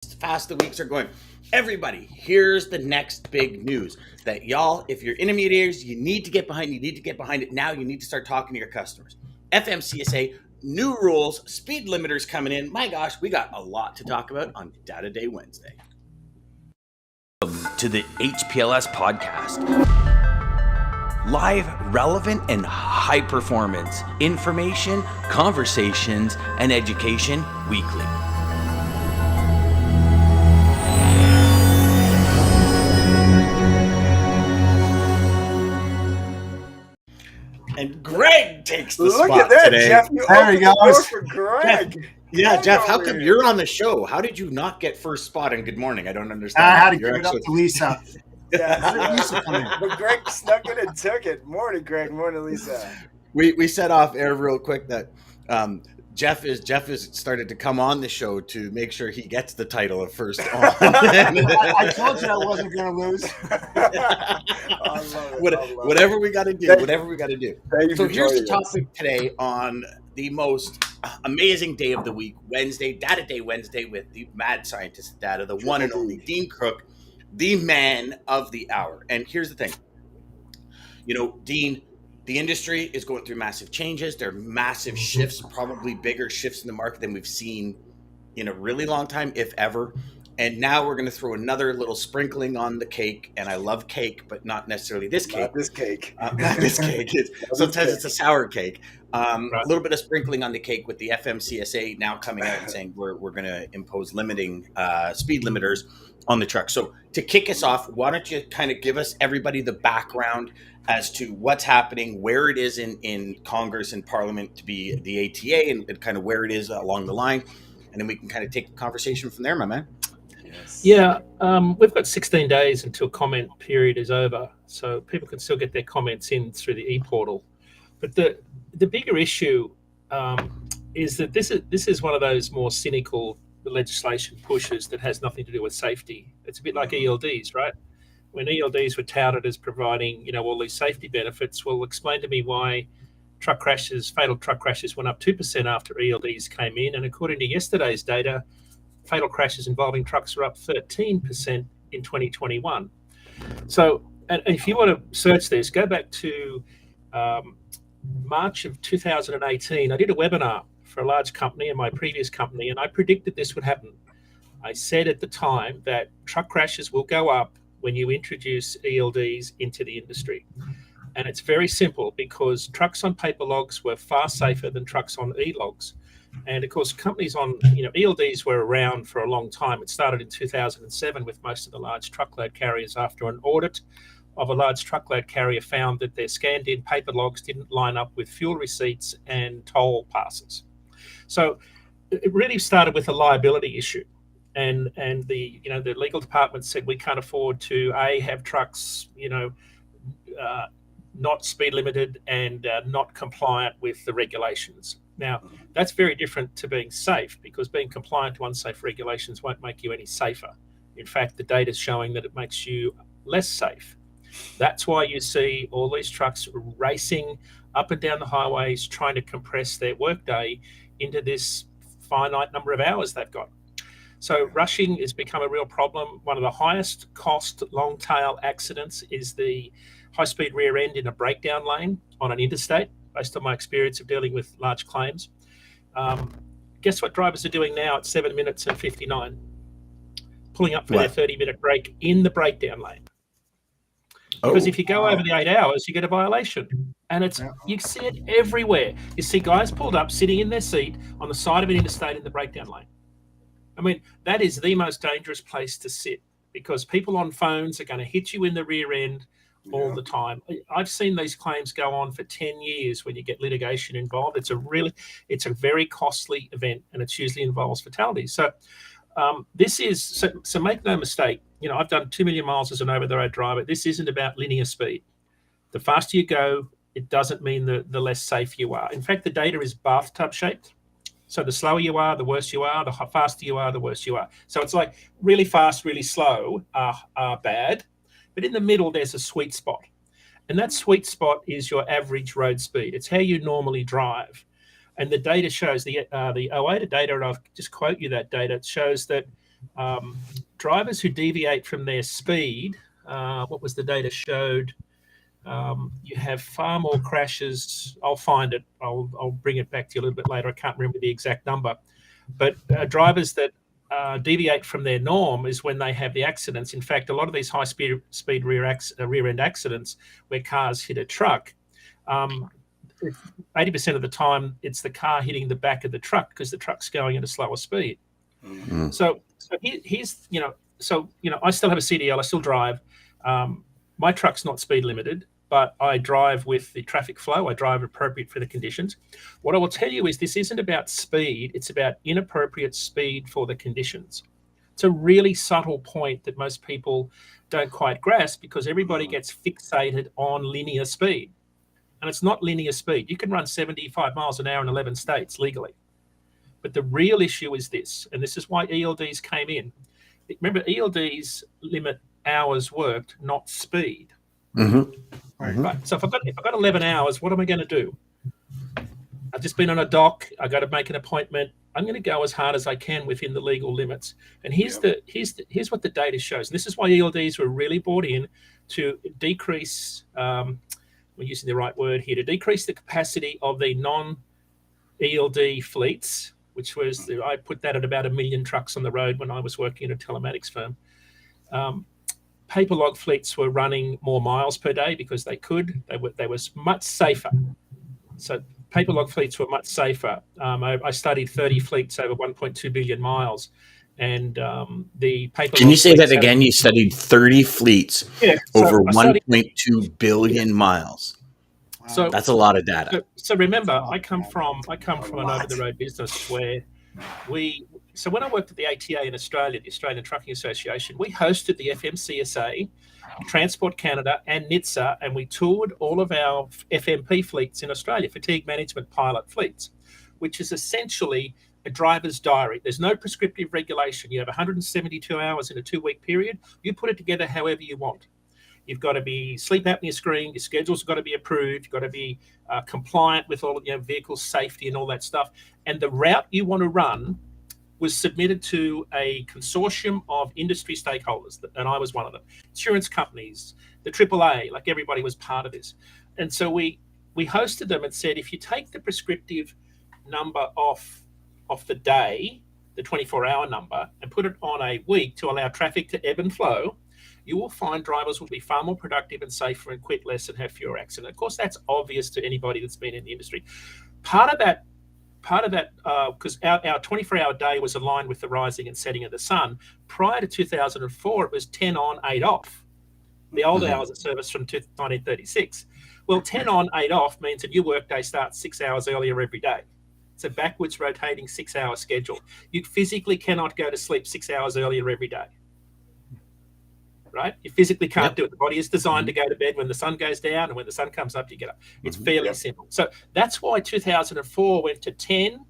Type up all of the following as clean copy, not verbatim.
fast the weeks are going. Everybody, here's the next big news that y'all, if you're intermediaries, you need to get behind. You need to get behind it now. You need to start talking to your customers. FMCSA, new rules, speed limiters coming in. My gosh, we got a lot to talk about on Data Day Wednesday. Welcome to the HPLS podcast. Live, relevant, and high performance information, conversations, and education weekly. And Greg takes the spot today. Look at that, today. Jeff. You there he goes. For Greg. Jeff, how come you're on the show? How did you not get first spot in Good Morning? I don't understand. I had to give it up to Lisa. But Greg snuck in and took it. Morning, Greg. Morning, Lisa. We set off air real quick that Jeff has started to come on the show to make sure he gets the title of first on. I told you I wasn't going to lose. Whatever we got to do. So here's the topic today on the most amazing day of the week, Wednesday, Data Day Wednesday, with the mad scientist of data, the one and only Dean Crook, the man of the hour. And here's the thing. You know, Dean, the industry is going through massive changes. There are massive shifts, probably bigger shifts in the market than we've seen in a really long time, if ever. And now we're going to throw another little sprinkling on the cake. And I love cake, but not necessarily this cake. Not this cake. Not this cake. Sometimes it's a sour cake. A little bit of sprinkling on the cake with the FMCSA now coming out and saying we're going to impose limiting speed limiters on the truck. So to kick us off, why don't you kind of give us everybody the background as to what's happening, where it is in Congress and Parliament to be the ATA and kind of where it is along the line. And then we can kind of take the conversation from there, my man. Yes. Yeah, we've got 16 days until comment period is over. So people can still get their comments in through the e-portal. But the bigger issue is that this is one of those more cynical legislation pushes that has nothing to do with safety. It's a bit like ELDs, right? When ELDs were touted as providing, all these safety benefits, well, explain to me why fatal truck crashes went up 2% after ELDs came in. And according to yesterday's data, fatal crashes involving trucks are up 13% in 2021. So, and if you want to search this, go back to March of 2018. I did a webinar for a large company in my previous company, and I predicted this would happen. I said at the time that truck crashes will go up when you introduce ELDs into the industry. And it's very simple because trucks on paper logs were far safer than trucks on e-logs. And of course, companies on, ELDs were around for a long time. It started in 2007 with most of the large truckload carriers after an audit of a large truckload carrier found that their scanned in paper logs didn't line up with fuel receipts and toll passes. So it really started with a liability issue. And the legal department said we can't afford to have trucks, not speed limited and not compliant with the regulations. Now, that's very different to being safe, because being compliant to unsafe regulations won't make you any safer. In fact, the data is showing that it makes you less safe. That's why you see all these trucks racing up and down the highways, trying to compress their workday into this finite number of hours they've got. So rushing has become a real problem. One of the highest cost long tail accidents is the high-speed rear end in a breakdown lane on an interstate, based on my experience of dealing with large claims. Guess what drivers are doing now at 7 minutes and 59? Pulling up for their 30-minute break in the breakdown lane. Because if you go over the 8 hours, you get a violation. And you see it everywhere. You see guys pulled up, sitting in their seat on the side of an interstate in the breakdown lane. I mean, that is the most dangerous place to sit, because people on phones are going to hit you in the rear end all the time. I've seen these claims go on for 10 years when you get litigation involved. It's a very costly event, and it usually involves fatalities. So so make no mistake, I've done 2 million miles as an over-the-road driver. This isn't about linear speed. The faster you go, it doesn't mean the less safe you are. In fact, the data is bathtub shaped. So the slower you are, the worse you are. The faster you are, the worse you are. So it's like really fast, really slow are bad. But in the middle, there's a sweet spot. And that sweet spot is your average road speed. It's how you normally drive. And the data shows, the OATA data, and I'll just quote you that data, it shows that drivers who deviate from their speed, what was the data showed? You have far more crashes. I'll find it. I'll bring it back to you a little bit later. I can't remember the exact number. But drivers that deviate from their norm is when they have the accidents. In fact, a lot of these high-speed rear-end accidents where cars hit a truck, 80% of the time it's the car hitting the back of the truck because the truck's going at a slower speed. Mm-hmm. So here's, I still have a CDL. I still drive. My truck's not speed limited, but I drive with the traffic flow. I drive appropriate for the conditions. What I will tell you is this isn't about speed. It's about inappropriate speed for the conditions. It's a really subtle point that most people don't quite grasp because everybody gets fixated on linear speed. And it's not linear speed. You can run 75 miles an hour in 11 states legally. But the real issue is this, and this is why ELDs came in. Remember, ELDs limit hours worked, not speed. Mm-hmm. Right. So if I've got 11 hours, what am I going to do? I've just been on a dock. I got to make an appointment. I'm going to go as hard as I can within the legal limits. And here's what the data shows. And this is why ELDs were really brought in to decrease. We're using the right word here, to decrease the capacity of the non-ELD fleets, which was I put that at about 1 million trucks on the road when I was working in a telematics firm. Paper log fleets were running more miles per day because they could. They were much safer. So paper log fleets were much safer. I studied 30 fleets over 1.2 billion miles. And the paper. Can you say that again? You studied 30 fleets over 1.2 billion miles. So that's a lot of data. So remember, I come from an over-the-road business where so when I worked at the ATA in Australia, the Australian Trucking Association, we hosted the FMCSA, Transport Canada, and NHTSA, and we toured all of our FMP fleets in Australia, fatigue management pilot fleets, which is essentially a driver's diary. There's no prescriptive regulation. You have 172 hours in a 2-week period. You put it together however you want. You've got to be sleep apnea screened. Your schedule's got to be approved. You've got to be compliant with all of vehicle safety and all that stuff. And the route you want to run was submitted to a consortium of industry stakeholders, and I was one of them. Insurance companies, the AAA, like everybody was part of this. And so we hosted them and said, if you take the prescriptive number off the day, the 24-hour number, and put it on a week to allow traffic to ebb and flow, you will find drivers will be far more productive and safer and quit less and have fewer accidents. Of course, that's obvious to anybody that's been in the industry. Part of that, because our 24-hour day was aligned with the rising and setting of the sun. Prior to 2004, it was 10 on, 8 off. The old hours of service from 1936. Well, 10 on, 8 off means that your workday starts 6 hours earlier every day. It's a backwards rotating 6-hour schedule. You physically cannot go to sleep 6 hours earlier every day. Right? You physically can't do it. The body is designed to go to bed when the sun goes down, and when the sun comes up, you get up. It's fairly simple. So that's why 2004 went to 10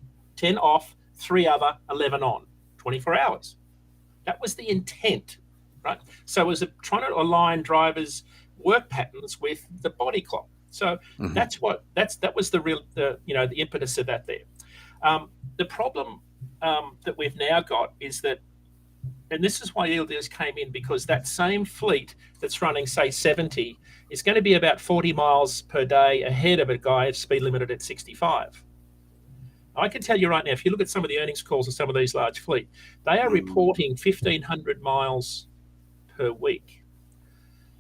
off, 3 other, 11 on, 24 hours. That was the intent, right? So it was trying to align drivers' work patterns with the body clock. So that was the impetus of that there. The problem that we've now got is that, and this is why ELDs came in, because that same fleet that's running, say, 70 is going to be about 40 miles per day ahead of a guy speed limited at 65. I can tell you right now, if you look at some of the earnings calls of some of these large fleet, they are reporting 1,500 miles per week.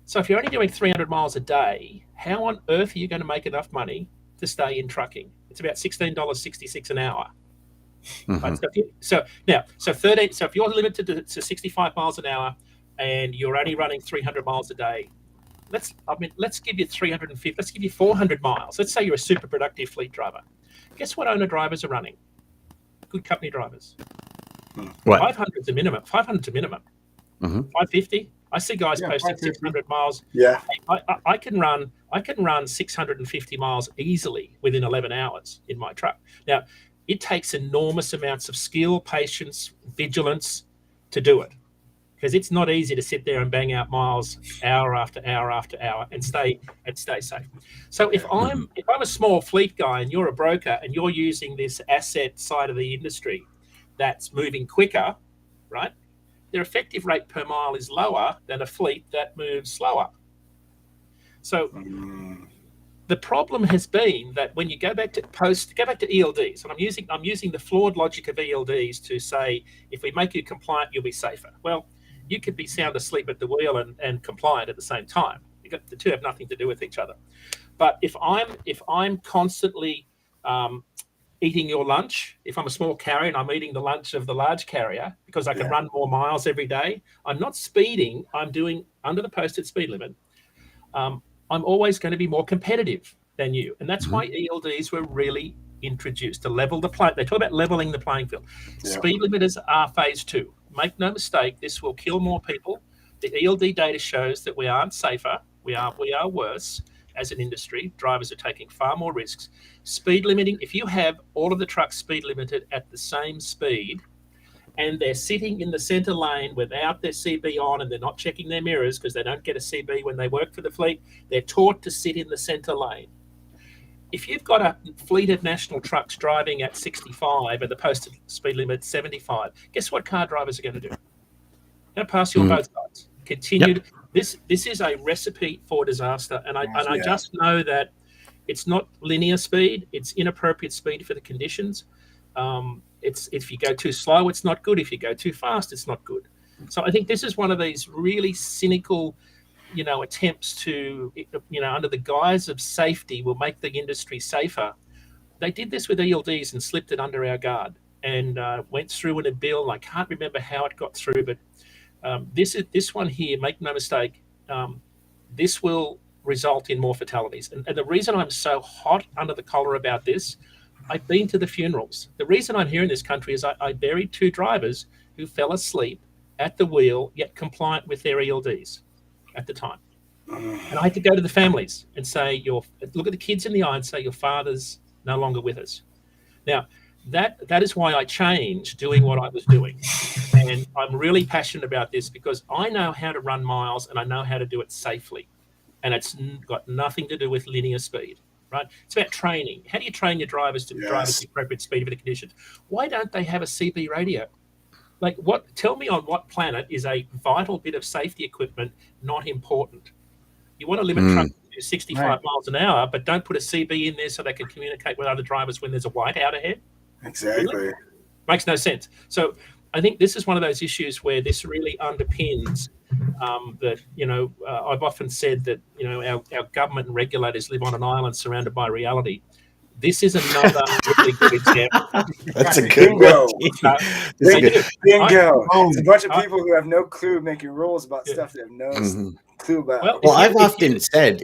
So if you're only doing 300 miles a day, how on earth are you going to make enough money to stay in trucking? It's about $16.66 an hour. Right? So if you're limited to 65 miles an hour and you're only running 300 miles a day, let's give you 350, let's give you 400 miles. Let's say you're a super productive fleet driver. Guess what owner drivers are running? Good company drivers. What? 500's a minimum. 500's a minimum. 550. I see guys posting 600 miles. Yeah. I can run 650 miles easily within 11 hours in my truck. Now, it takes enormous amounts of skill, patience, vigilance to do it, because it's not easy to sit there and bang out miles hour after hour after hour and stay safe. So if I'm a small fleet guy and you're a broker and you're using this asset side of the industry that's moving quicker, right? their effective rate per mile is lower than a fleet that moves slower. So the problem has been that when you go back to ELDs, and I'm using the flawed logic of ELDs to say, if we make you compliant, you'll be safer. Well, you could be sound asleep at the wheel and compliant at the same time. The two have nothing to do with each other. But if I'm constantly eating your lunch, if I'm a small carrier and I'm eating the lunch of the large carrier because I can run more miles every day, I'm not speeding. I'm doing under the posted speed limit. I'm always going to be more competitive than you. And that's why ELDs were really introduced to level the play. They talk about leveling the playing field. Yeah. Speed limiters are phase 2. Make no mistake, this will kill more people. The ELD data shows that we aren't safer. We are worse as an industry. Drivers are taking far more risks. Speed limiting, if you have all of the trucks speed limited at the same speed, and they're sitting in the center lane without their CB on, and they're not checking their mirrors because they don't get a CB when they work for the fleet. They're taught to sit in the center lane. If you've got a fleet of national trucks driving at 65 and the posted speed limit 75, guess what car drivers are going to do? They're going to pass you on both sides. Continued. Yep. This is a recipe for disaster, and I just know that it's not linear speed; it's inappropriate speed for the conditions. It's if you go too slow, it's not good. If you go too fast, it's not good. So I think this is one of these really cynical, attempts to, under the guise of safety, will make the industry safer. They did this with ELDs and slipped it under our guard and went through in a bill. I can't remember how it got through, but this one here, make no mistake, this will result in more fatalities. And the reason I'm so hot under the collar about this, I've been to the funerals. The reason I'm here in this country is I buried 2 drivers who fell asleep at the wheel, yet compliant with their ELDs at the time. And I had to go to the families and say, look at the kids in the eye and say, your father's no longer with us. Now, that is why I changed doing what I was doing. And I'm really passionate about this because I know how to run miles and I know how to do it safely. And it's got nothing to do with linear speed. Right? It's about training. How do you train your drivers to drive at the appropriate speed for the conditions? Why don't they have a CB radio? Tell me on what planet is a vital bit of safety equipment not important? You want to limit trucks to 65 miles an hour, but don't put a CB in there so they can communicate with other drivers when there's a white out ahead? Exactly. Really? Makes no sense. So I think this is one of those issues where this really underpins that, I've often said that, our government and regulators live on an island surrounded by reality. This is another really good example. That's a good Bingo. Bingo. It's a bunch of people who have no clue making rules about stuff they have no clue about. Well, I've often said,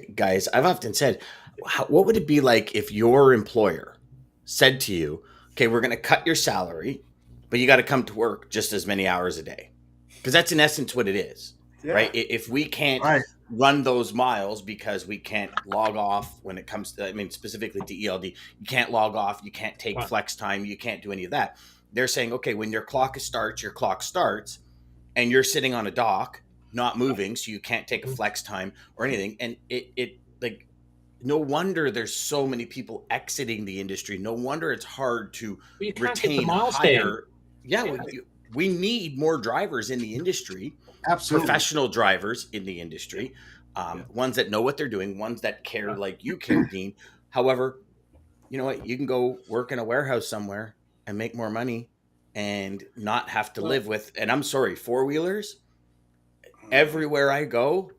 what would it be like if your employer said to you, okay, we're going to cut your salary, but you got to come to work just as many hours a day? Because that's in essence what it is, right? If we can't run those miles because we can't log off when it comes to, specifically to ELD, you can't log off, you can't take flex time, you can't do any of that. They're saying, okay, when your clock starts, and you're sitting on a dock, not moving, so you can't take a flex time or anything. And it no wonder there's so many people exiting the industry. No wonder it's hard to retain higher. We need more drivers in the industry. Absolutely. Professional drivers in the industry, ones that know what they're doing, ones that care like you care, Dean. However, you know what? You can go work in a warehouse somewhere and make more money and not have to live with, and I'm sorry, 4-wheelers. Everywhere I go,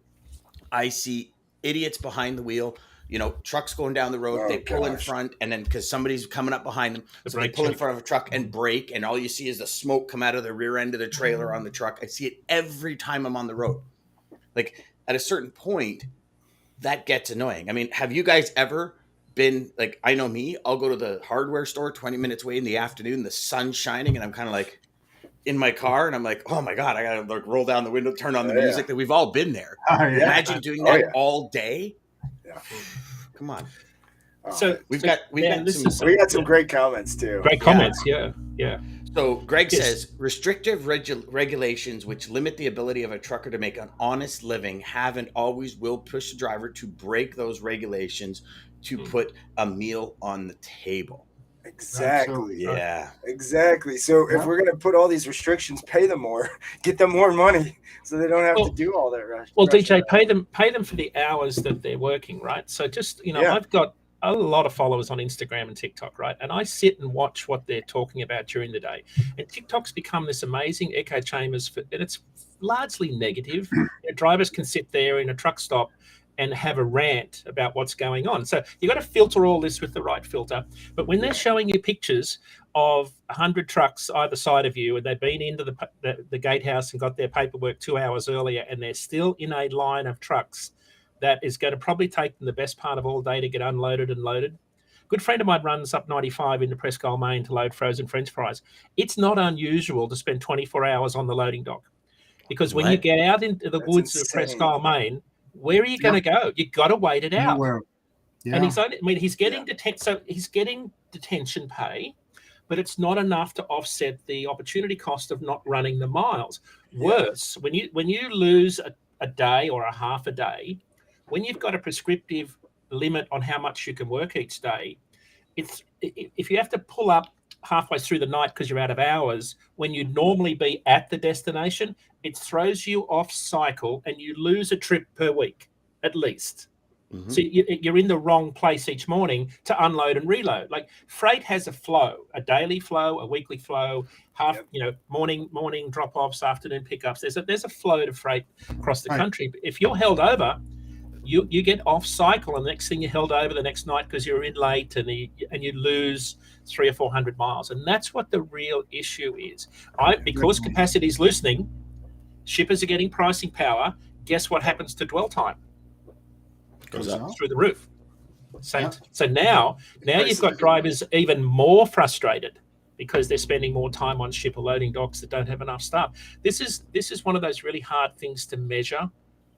I see idiots behind the wheel. Trucks going down the road, they pull in front, and then because somebody's coming up behind them, so they pull in front of a truck and brake, and all you see is the smoke come out of the rear end of the trailer on the truck. I see it every time I'm on the road. Like, at a certain point, that gets annoying. I mean, have you guys ever been, like, I know me, I'll go to the hardware store 20 minutes away in the afternoon, the sun's shining, and I'm kind of like in my car, and I'm like, oh my God, I got to roll down the window, turn on the music. That we've all been there. Imagine doing that all day. Yeah. Come on. So we got some great comments too. Great comments, yeah. So Greg says restrictive regulations which limit the ability of a trucker to make an honest living have and always will push the driver to break those regulations to put a meal on the table. Exactly. Yeah. Exactly. So if we're going to put all these restrictions, pay them more, get them more money, so they don't have to do all that rush. Well, DJ, pay them for the hours that they're working, right? So just I've got a lot of followers on Instagram and TikTok, right? And I sit and watch what they're talking about during the day. And TikTok's become this amazing echo chambers, and it's largely negative. Drivers can sit there in a truck stop and have a rant about what's going on. So you've got to filter all this with the right filter. But when they're showing you pictures of 100 trucks either side of you, and they've been into the gatehouse and got their paperwork 2 hours earlier, and they're still in a line of trucks that is going to probably take them the best part of all day to get unloaded and loaded. A good friend of mine runs up 95 into Presque Main to load frozen French fries. It's not unusual to spend 24 hours on the loading dock, because when you get out into the woods of Presque Main, where are you going to go? You've got to wait it out. And he's getting detention pay, but it's not enough to offset the opportunity cost of not running the miles. Worse, when you lose a day or a half a day, when you've got a prescriptive limit on how much you can work each day, if you have to pull up halfway through the night because you're out of hours when you'd normally be at the destination, it throws you off cycle and you lose a trip per week at least. Mm-hmm. So you're in the wrong place each morning to unload and reload. Like freight has a flow, a daily flow, a weekly flow, morning drop-offs, afternoon pickups. There's a flow to freight across the country. But if you're held over, you get off cycle, and the next thing you're held over the next night because you're in late, and you lose 300 or 400 miles. And that's what the real issue is. Because capacity is loosening, shippers are getting pricing power. Guess what happens to dwell time? Goes up through the roof. So now you've got drivers even more frustrated because they're spending more time on shipper loading docks that don't have enough staff. This is one of those really hard things to measure,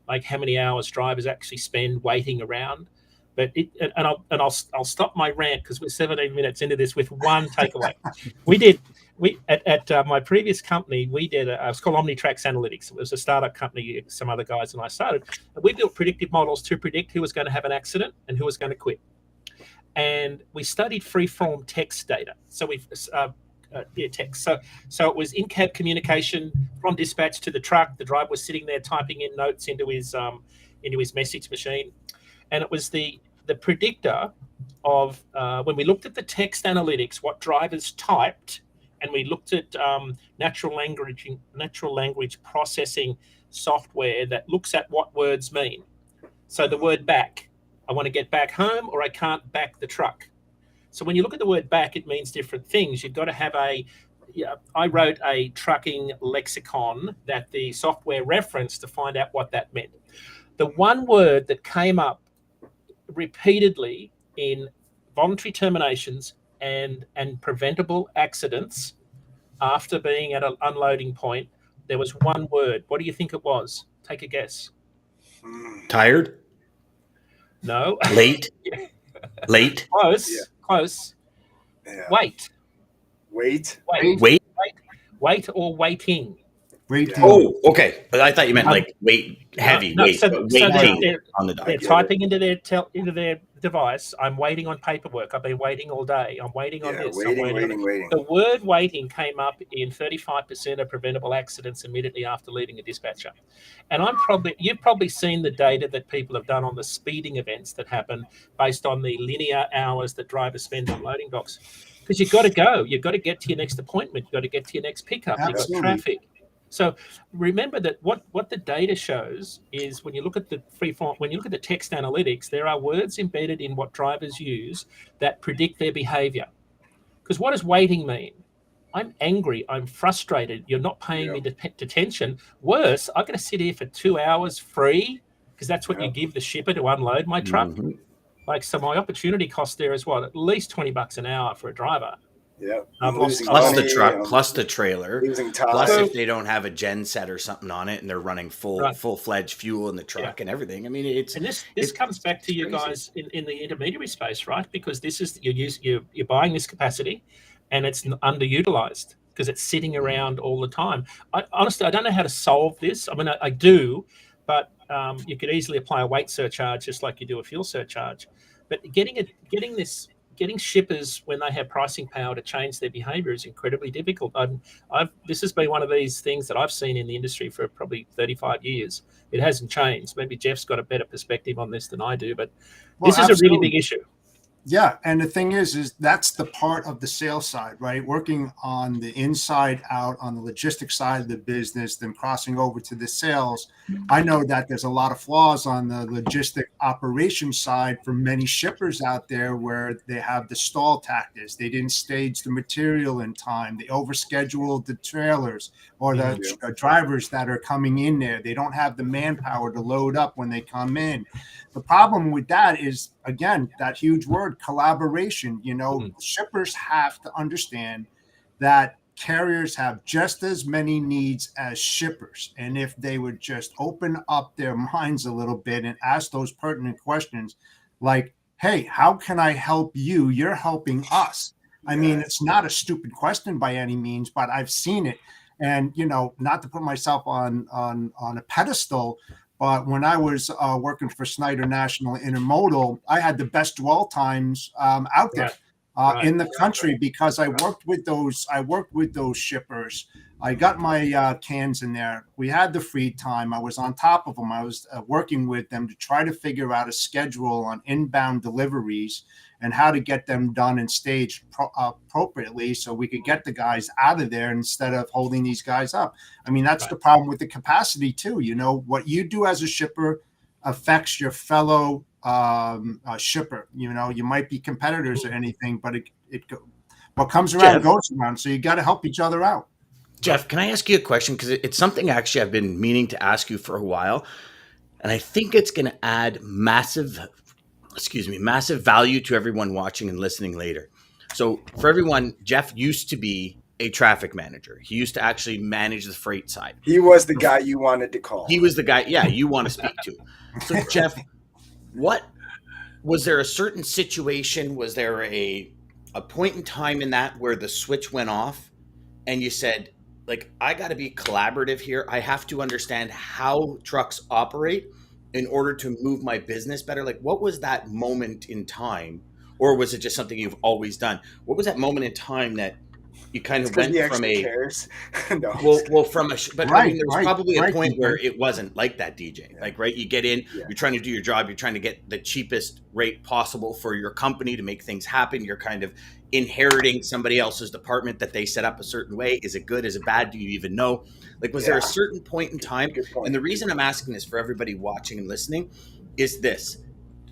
like how many hours drivers actually spend waiting around. But I'll stop my rant because we're 17 minutes into this with one takeaway. At my previous company, we did it was called Omnitrax Analytics. It was a startup company, some other guys and I started. We built predictive models to predict who was going to have an accident and who was going to quit. And we studied free-form text data. So text. So it was in-cab communication from dispatch to the truck. The driver was sitting there typing in notes into his message machine, and it was the predictor of when we looked at the text analytics, what drivers typed, and we looked at natural language processing software that looks at what words mean. So the word back, I want to get back home, or I can't back the truck. So when you look at the word back, it means different things. You've got to have I wrote a trucking lexicon that the software referenced to find out what that meant. The one word that came up repeatedly in voluntary terminations and preventable accidents after being at an unloading point, there was one word. What do you think it was? Take a guess. Tired? No. Late? Late? Close. Yeah. Close. Yeah. Wait or waiting. Oh, okay. But I thought you meant like weight, heavy weight. So waiting on the dock. They're typing into their device. I'm waiting on paperwork. I've been waiting all day. I'm waiting on this. Waiting. The word waiting came up in 35% of preventable accidents immediately after leaving a dispatcher. And you've probably seen the data that people have done on the speeding events that happen based on the linear hours that drivers spend on loading docks. Because you've got to go. You've got to get to your next appointment. You've got to get to your next pickup. You've got traffic. So remember that what the data shows is when you look at the text analytics, there are words embedded in what drivers use that predict their behavior. Because what does waiting mean? I'm angry. I'm frustrated. You're not paying me detention. Worse, I'm going to sit here for 2 hours free because that's what you give the shipper to unload my truck. Mm-hmm. So my opportunity cost there is what? At least $20 an hour for a driver. Yeah, plus the truck, plus the trailer, plus if they don't have a gen set or something on it and they're running full-fledged fuel in the truck and everything. I mean, this comes back to you guys in the intermediary space, right? Because this is you're buying this capacity, and it's underutilized because it's sitting around all the time. Honestly, I don't know how to solve this. I mean, I do, but you could easily apply a weight surcharge just like you do a fuel surcharge. But getting getting shippers when they have pricing power to change their behaviour is incredibly difficult. This has been one of these things that I've seen in the industry for probably 35 years. It hasn't changed. Maybe Jeff's got a better perspective on this than I do, but this is a really big issue. Yeah, and the thing is that's the part of the sales side, right? Working on the inside out on the logistics side of the business, then crossing over to the sales. I know that there's a lot of flaws on the logistic operation side for many shippers out there where they have the stall tactics. They didn't stage the material in time. They overscheduled the trailers or the drivers that are coming in there. They don't have the manpower to load up when they come in. The problem with that is, again, that huge word, collaboration. Shippers have to understand that carriers have just as many needs as shippers. And if they would just open up their minds a little bit and ask those pertinent questions like, hey, how can I help you? You're helping us. I mean, it's not a stupid question by any means, but I've seen it. And, not to put myself on a pedestal, but when I was working for Snyder National Intermodal, I had the best dwell times out there in the country because I worked with those shippers. I got my cans in there. We had the free time. I was on top of them. I was working with them to try to figure out a schedule on inbound deliveries and how to get them done and staged appropriately so we could get the guys out of there instead of holding these guys up. I mean, that's the problem with the capacity too. What you do as a shipper affects your fellow shipper. You might be competitors or anything, but what comes around goes around. So you got to help each other out. Jeff, can I ask you a question? Because it's something actually I've been meaning to ask you for a while. And I think it's going to add massive value to everyone watching and listening later. So for everyone, Jeff used to be a traffic manager. He used to actually manage the freight side. He was the guy you wanted to call. He was the guy, you want to speak to. So Jeff, was there a certain situation? Was there a point in time in that where the switch went off and you said, I got to be collaborative here. I have to understand how trucks operate in order to move my business better? What was that moment in time? Or was it just something you've always done? What was that moment in time that you kind of went from a cares. No, but I mean, there was probably a point where it wasn't like that, DJ. You get in, you're trying to do your job, you're trying to get the cheapest rate possible for your company to make things happen. You're kind of inheriting somebody else's department that they set up a certain way. Is it good? Is it bad? Do you even know? Was there a certain point in time? And the reason I'm asking this for everybody watching and listening is this.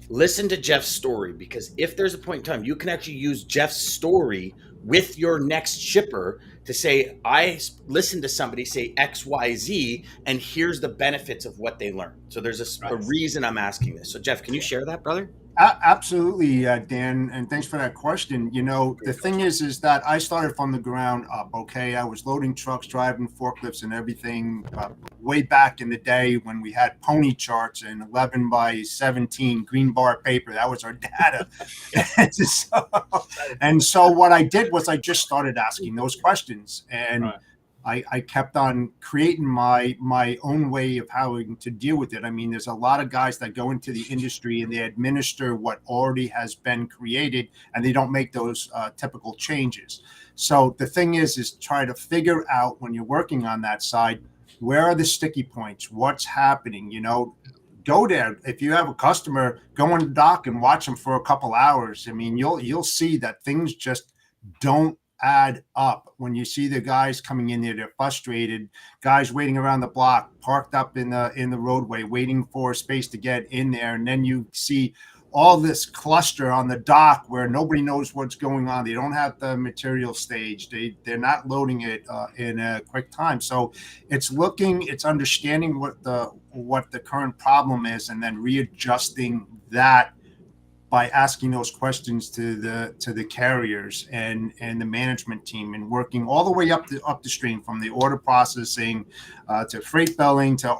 Listen to Jeff's story, because if there's a point in time, you can actually use Jeff's story with your next shipper to say, I listened to somebody say X, Y, Z, and here's the benefits of what they learned. So there's a reason I'm asking this. So Jeff, can you share that, brother? Absolutely, Dan, and thanks for that question. The thing is that I started from the ground up, okay? I was loading trucks, driving forklifts and everything way back in the day when we had pony charts and 11 by 17 green bar paper. That was our data. and so what I did was I just started asking those questions, and I kept on creating my own way of how to deal with it. I mean, there's a lot of guys that go into the industry and they administer what already has been created, and they don't make those typical changes. So the thing is try to figure out when you're working on that side, where are the sticky points? What's happening? Go there. If you have a customer, go on the dock and watch them for a couple hours. I mean, you'll see that things just don't add up. When you see the guys coming in there, they're frustrated, guys waiting around the block, parked up in the roadway, waiting for space to get in there. And then you see all this cluster on the dock where nobody knows what's going on. They don't have the material staged. They're not loading it in a quick time. So it's understanding what the current problem is, and then readjusting that by asking those questions to the carriers and the management team, and working all the way up the stream, from the order processing to freight billing to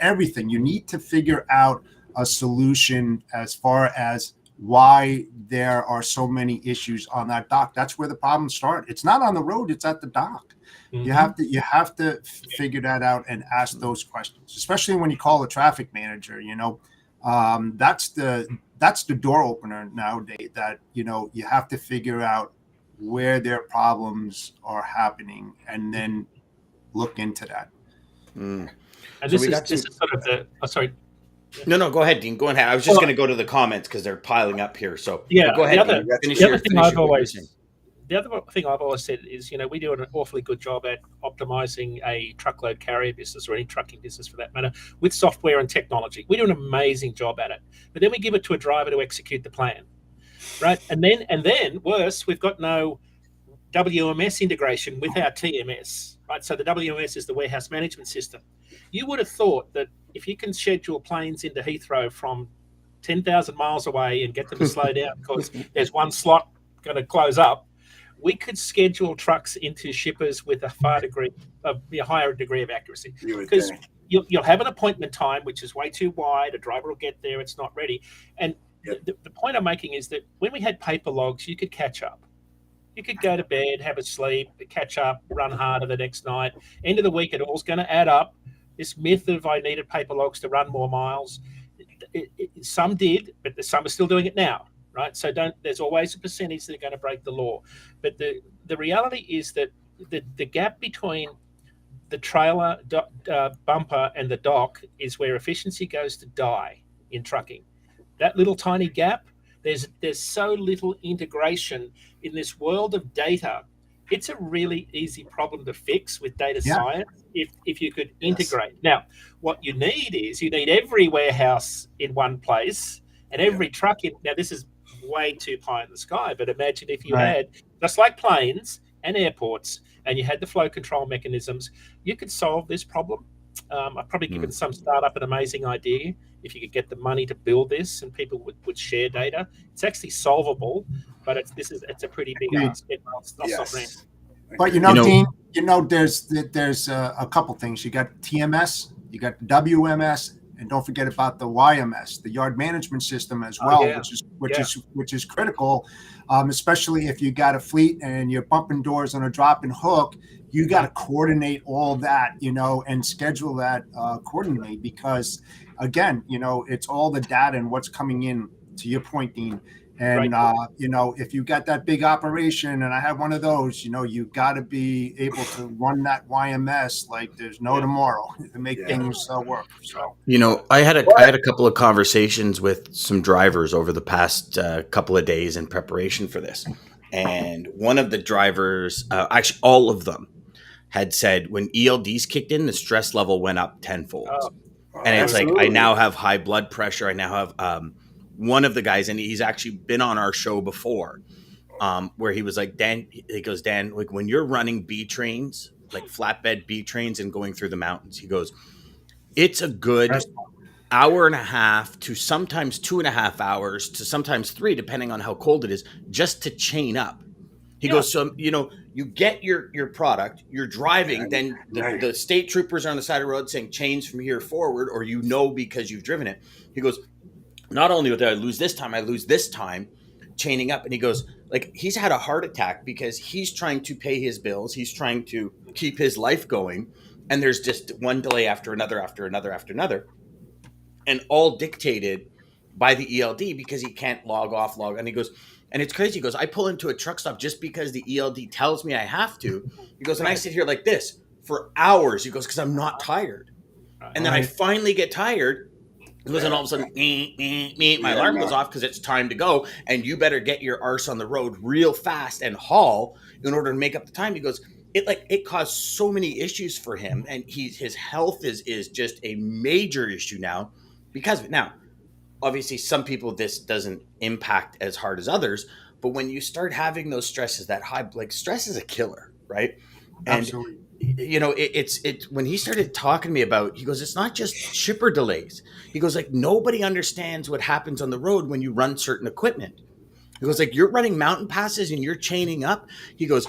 everything. You need to figure out a solution as far as why there are so many issues on that dock. That's where the problems start. It's not on the road, it's at the dock. Mm-hmm. You have to figure that out and ask those questions, especially when you call a traffic manager. That's that's the door opener nowadays, that, you know, you have to figure out where their problems are happening and then look into that. And So this is sort of the, sorry. No, go ahead, Dean. Go ahead. I was just going to go to the comments because they're piling up here. So yeah, go ahead, Dean. The other thing I've always said is, you know, we do an awfully good job at optimizing a truckload carrier business, or any trucking business for that matter, with software and technology. We do an amazing job at it, but then we give it to a driver to execute the plan, right? And then worse, we've got no WMS integration with our TMS, right? So the WMS is the warehouse management system. You would have thought that if you can schedule planes into Heathrow from 10,000 miles away and get them to slow down because there's one slot going to close up, we could schedule trucks into shippers with a higher degree of accuracy. Because you'll have an appointment time, which is way too wide. A driver will get there, it's not ready. And the point I'm making is that when we had paper logs, you could catch up. You could go to bed, have a sleep, catch up, run harder the next night. End of the week, it all's going to add up. This myth of I needed paper logs to run more miles, some did, but some are still doing it now, right? So there's always a percentage that are going to break the law. But the reality is that the gap between the trailer bumper and the dock is where efficiency goes to die in trucking. That little tiny gap, there's so little integration in this world of data. It's a really easy problem to fix with data science if you could integrate. Now, what you need is every warehouse in one place and every truck in. Now, this is way too pie in the sky, but imagine if you had, just like planes and airports, and you had the flow control mechanisms, you could solve this problem. I've probably given some startup an amazing idea. If you could get the money to build this and people would share data, it's actually solvable, but it's a pretty big ask. But Dean, there's a couple things. You got TMS, you got WMS, and don't forget about the YMS, the yard management system as well, which is critical, especially if you got a fleet and you're bumping doors on a drop and hook. You got to coordinate all that, and schedule that accordingly, because again, it's all the data and what's coming in, to your point, Dean. And, if you got that big operation, and I have one of those, you got to be able to run that YMS like there's no tomorrow to make things work. So, I had a couple of conversations with some drivers over the past couple of days in preparation for this. And one of the drivers, actually all of them, had said when ELDs kicked in, the stress level went up tenfold. And it's like, I now have high blood pressure. I now have one of the guys, and he's actually been on our show before, where he was like, Dan, like when you're running B trains, like flatbed B trains and going through the mountains, he goes, it's a good hour and a half to sometimes 2.5 hours to sometimes 3, depending on how cold it is, just to chain up. He goes, so, you get your product, you're driving, then the state troopers are on the side of the road saying chains from here forward, or because you've driven it. He goes, not only did I lose this time, I lose this time chaining up. And he goes, like, he's had a heart attack because he's trying to pay his bills. He's trying to keep his life going. And there's just one delay after another, after another, after another. And all dictated by the ELD because he can't log off, log. And he goes, and it's crazy. He goes, I pull into a truck stop just because the ELD tells me I have to. He goes, and I sit here like this for hours. He goes, because I'm not tired. And then I finally get tired. He goes, and all of a sudden, my alarm goes off because it's time to go. And you better get your arse on the road real fast and haul in order to make up the time. He goes, it caused so many issues for him. And his health is just a major issue now because of it. Now, obviously, some people this doesn't impact as hard as others, but when you start having those stresses that high, like stress is a killer, right? And, absolutely. It's when he started talking to me about, he goes, it's not just shipper delays. He goes, like, nobody understands what happens on the road when you run certain equipment. He goes, like, you're running mountain passes and you're chaining up. He goes,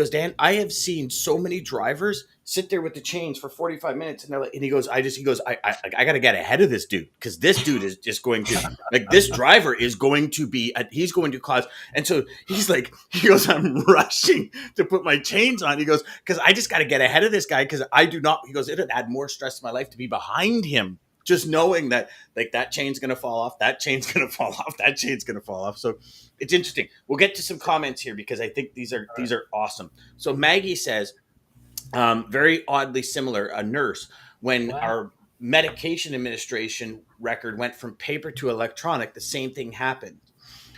Dan, I have seen so many drivers sit there with the chains for 45 minutes. And he goes, I got to get ahead of this dude. Cause this dude is just going to this driver is going to be, he's going to cause. And so he goes, I'm rushing to put my chains on. He goes, cause I just got to get ahead of this guy. Cause he goes, it'd add more stress to my life to be behind him just knowing that like that chain's going to fall off, that chain's going to fall off, that chain's going to fall off. So it's interesting. We'll get to some comments here because I think these are awesome. So Maggie says, very oddly similar, a nurse, when our medication administration record went from paper to electronic, the same thing happened.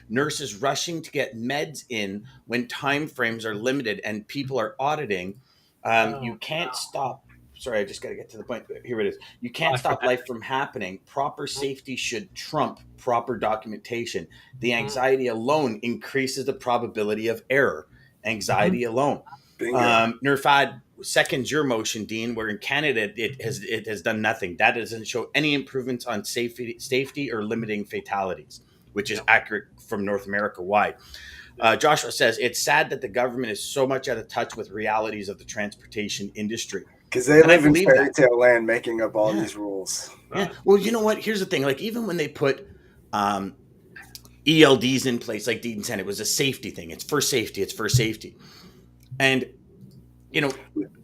Nurses rushing to get meds in when time frames are limited and people are auditing. You can't stop. Sorry, I just got to get to the point. Here it is. You can't stop life from happening. Proper safety should trump proper documentation. The anxiety alone increases the probability of error. Anxiety alone. Nurfad seconds your motion, Dean, where in Canada it has done nothing. That doesn't show any improvements on safety or limiting fatalities, which is accurate from North America wide. Joshua says, it's sad that the government is so much out of touch with realities of the transportation industry. Because they live in fairy tale land making up all these rules. Yeah. Well, you know what? Here's the thing. Like, even when they put ELDs in place, like Dean said, it was a safety thing. It's for safety. And, you know,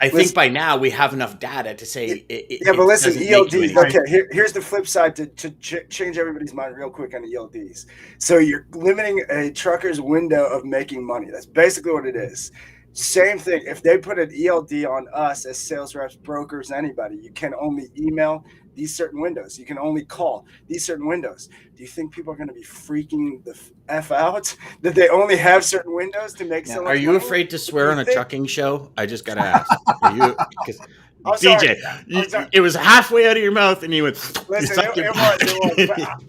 I think by now we have enough data to say but listen, ELDs, okay, here's the flip side to change everybody's mind real quick on ELDs. So you're limiting a trucker's window of making money. That's basically what it is. Same thing. If they put an ELD on us as sales reps, brokers, anybody, you can only email these certain windows. You can only call these certain windows. Do you think people are going to be freaking the F out that they only have certain windows to make so much money? Are you afraid to swear on a trucking show? I just got to ask. Are you? DJ, it was halfway out of your mouth and you went. Listen, it was.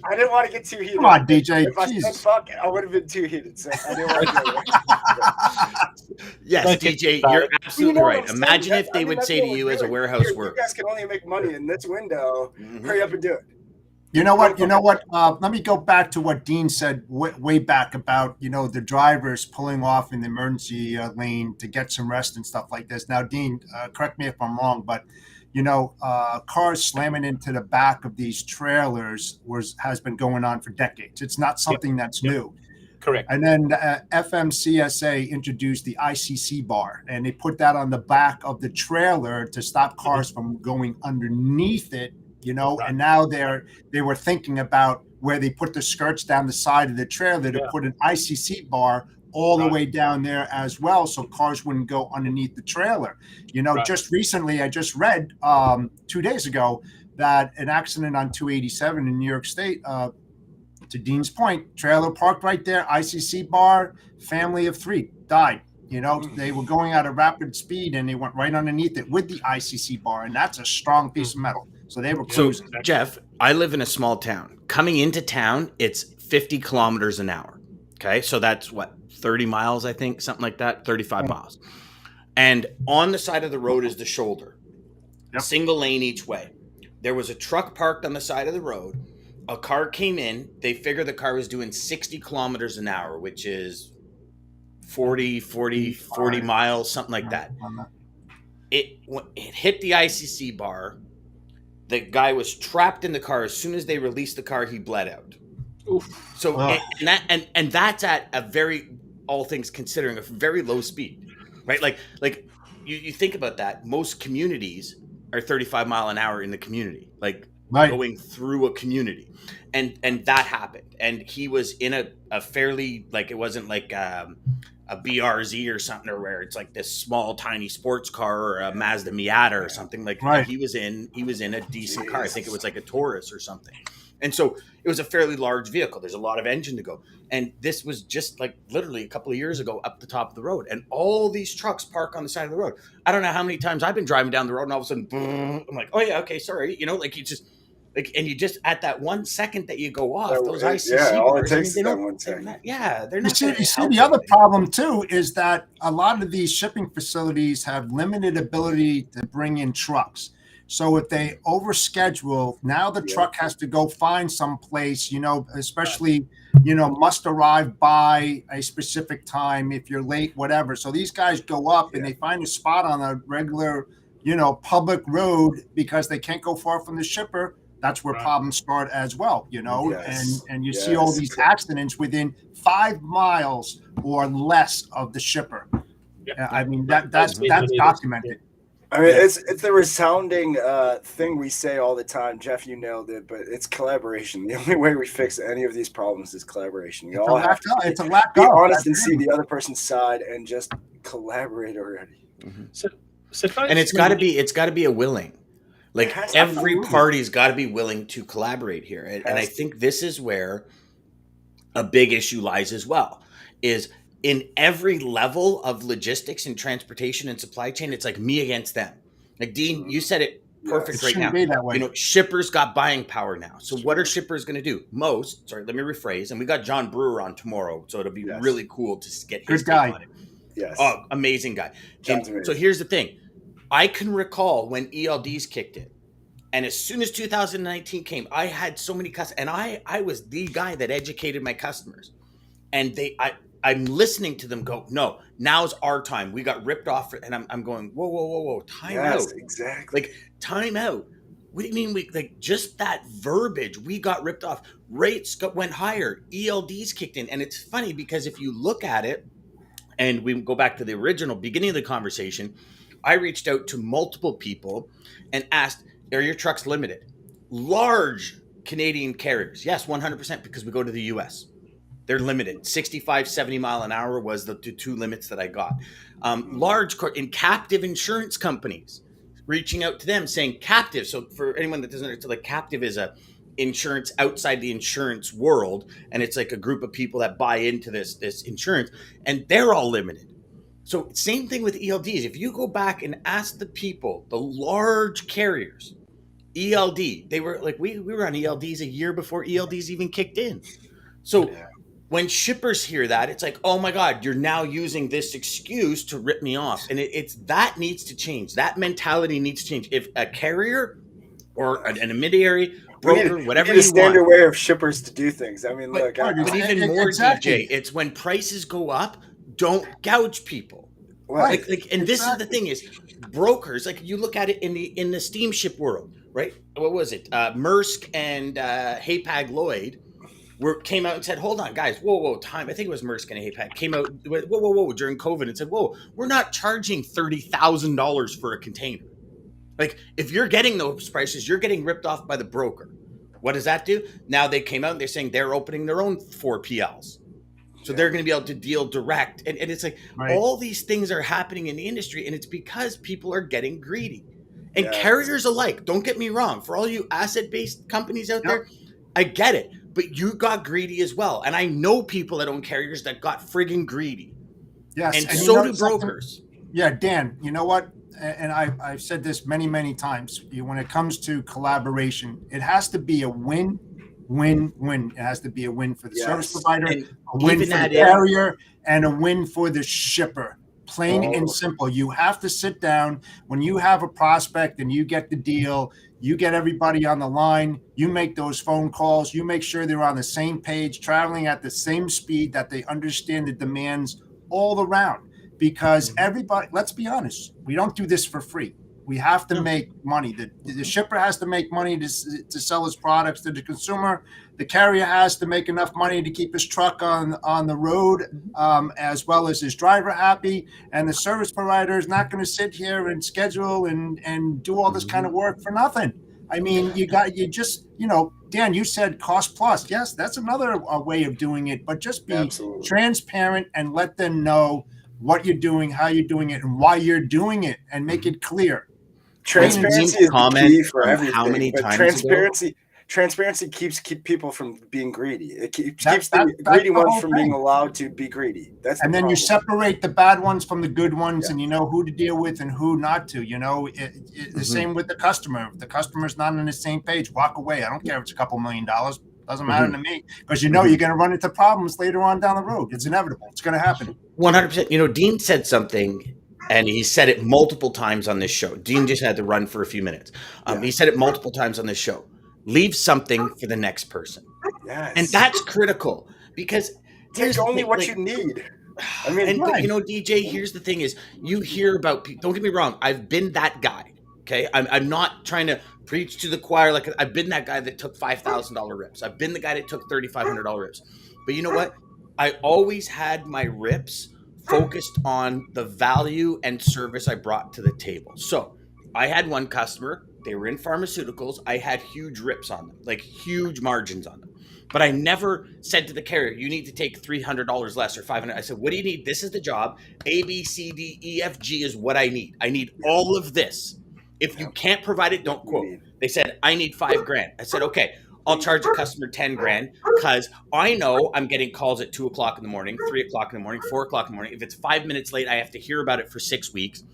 I didn't want to get too heated. Come on, DJ. If I said fuck, I would have been too heated. So I didn't want to do it. Yes, DJ, you're absolutely right. Imagine if they would say to you as a warehouse worker, you guys can only make money in this window. Hurry up and do it. You know what? Let me go back to what Dean said way back about, the drivers pulling off in the emergency lane to get some rest and stuff like this. Now, Dean, correct me if I'm wrong, but, cars slamming into the back of these trailers has been going on for decades. It's not something that's new. Correct. And then FMCSA introduced the ICC bar, and they put that on the back of the trailer to stop cars from going underneath it. And now they were thinking about where they put the skirts down the side of the trailer to put an ICC bar all the way down there as well, so cars wouldn't go underneath the trailer. Just recently, I just read 2 days ago that an accident on 287 in New York State, to Dean's point, trailer parked right there, ICC bar, family of 3 died. They were going at a rapid speed and they went right underneath it with the ICC bar, and that's a strong piece of metal. So they were closing. So, Jeff, I live in a small town. Coming into town, it's 50 kilometers an hour. Okay, so that's 30 miles, I think, something like that, 35 miles. And on the side of the road is the shoulder, single lane each way. There was a truck parked on the side of the road. A car came in. They figured the car was doing 60 kilometers an hour, which is 40 miles, something like that. It hit the ICC bar. The guy was trapped in the car. As soon as they released the car, he bled out. Oof. So and that's at a very, all things considering, a very low speed, right? Like you think about that. Most communities are 35 mile an hour in the community, going through a community, and that happened. And he was in a fairly, it wasn't like a BRZ or something, or where it's like this small tiny sports car or a Mazda Miata or something he was in a decent car. I think it was like a Taurus or something. And so it was a fairly large vehicle. There's a lot of engine to go. And this was just literally a couple of years ago up the top of the road. And all these trucks park on the side of the road. I don't know how many times I've been driving down the road and all of a sudden, boom, I'm like, oh yeah, okay, sorry. You just, and you just, at that 1 second that you go off, those ICC all bars, it takes is that 1 second. They're not. You see, the other problem too is that a lot of these shipping facilities have limited ability to bring in trucks. So if they overschedule, now the truck has to go find some place, especially, must arrive by a specific time if you're late, whatever. So these guys go up and they find a spot on a regular, public road because they can't go far from the shipper. That's where problems start as well, and you see all these accidents within 5 miles or less of the shipper. I mean, that's documented. I mean, it's the resounding thing we say all the time. Jeff, you nailed it, but it's collaboration. The only way we fix any of these problems is collaboration. We all have to be honest and see the other person's side and just collaborate already. Mm-hmm. And it's got to be a willing. Like every party's got to be willing to collaborate here. And I think this is where a big issue lies as well, is in every level of logistics and transportation and supply chain, it's like me against them. Like Dean, you said it perfect right now. You know, shippers got buying power now. So what are shippers going to do? Let me rephrase. And we got John Brewer on tomorrow. So it'll be really cool to get his take on it. Yes. Oh, amazing guy. So here's the thing. I can recall when ELDs kicked in. And as soon as 2019 came, I had so many customers. And I was the guy that educated my customers. And I'm listening to them go, no, now's our time. We got ripped off. And I'm going, whoa, time out. Exactly. Like, time out. What do you mean? Just that verbiage, we got ripped off. Rates went higher. ELDs kicked in. And it's funny because if you look at it, and we go back to the original beginning of the conversation, I reached out to multiple people and asked, are your trucks limited? Large Canadian carriers. Yes, 100%, because we go to the US. They're limited. 65, 70 mile an hour was the two limits that I got. Large in captive insurance companies, reaching out to them saying captive. So for anyone that doesn't know, like captive is a insurance outside the insurance world. And it's like a group of people that buy into this insurance, and they're all limited. So same thing with ELDs. If you go back and ask the people, the large carriers, ELD, they were like, we were on ELDs a year before ELDs even kicked in. So when shippers hear that, it's like, oh my God, you're now using this excuse to rip me off. And it's that needs to change. That mentality needs to change. If a carrier or an intermediary, broker, whatever you want. A standard way of shippers to do things. I mean, look. But even more, DJ, it's when prices go up, don't gouge people. Right. And this is the thing is, brokers, like you look at it in the steamship world, right? What was it? Maersk and Hapag Lloyd came out and said, hold on, guys, whoa, time. I think it was Maersk and Hapag came out, whoa, during COVID and said, whoa, we're not charging $30,000 for a container. Like, if you're getting those prices, you're getting ripped off by the broker. What does that do? Now they came out and they're saying they're opening their own 4PLs. So they're going to be able to deal direct. And it's like all these things are happening in the industry, and it's because people are getting greedy. And carriers alike, don't get me wrong, for all you asset-based companies out there, I get it. But you got greedy as well. And I know people that own carriers that got friggin' greedy. Yes. And so do brokers. Yeah, Dan, you know what? And I've said this many, many times. When it comes to collaboration, it has to be a win-win-win. It has to be a win for the service provider, a win for the carrier, and a win for the shipper. Plain and simple. You have to sit down when you have a prospect and you get the deal. You get everybody on the line. You make those phone calls. You make sure they're on the same page, traveling at the same speed, that they understand the demands all around. Because everybody, let's be honest, we don't do this for free. We have to make money. The shipper has to make money to sell his products to the consumer. The carrier has to make enough money to keep his truck on the road, as well as his driver happy. And the service provider is not going to sit here and schedule and do all this kind of work for nothing. I mean, Dan, you said cost plus. Yes, that's another way of doing it. But just be transparent and let them know what you're doing, how you're doing it, and why you're doing it, and make it clear. Transparency is the key for everything. How many times transparency keeps people from being greedy. It keeps the greedy ones from being allowed to be greedy. And then you separate the bad ones from the good ones, and you know who to deal with and who not to. You know, the same with the customer. If the customer's not on the same page, walk away. I don't care if it's a couple $1 million. Doesn't matter to me, because you're going to run into problems later on down the road. It's inevitable. It's going to happen. 100%. You know, Dean said something, and he said it multiple times on this show. Dean just had to run for a few minutes. He said it multiple times on this show. Leave something for the next person. Yes. And that's critical, because there's only what you need. I mean, but, you know, DJ, here's the thing is, you hear about people, don't get me wrong, I've been that guy. Okay. I'm not trying to preach to the choir. Like, I've been that guy that took $5,000 rips. I've been the guy that took $3,500 rips. But you know what? I always had my rips focused on the value and service I brought to the table. So I had one customer, they were in pharmaceuticals. I had huge rips on them, like huge margins on them. But I never said to the carrier, you need to take $300 less or $500. I said, what do you need? This is the job. A, B, C, D, E, F, G is what I need. I need all of this. If you can't provide it, don't quote. They said, I need $5,000. I said, okay, I'll charge a customer $10,000 because I know I'm getting calls at 2 o'clock in the morning, 3 o'clock in the morning, 4 o'clock in the morning. If it's 5 minutes late, I have to hear about it for 6 weeks.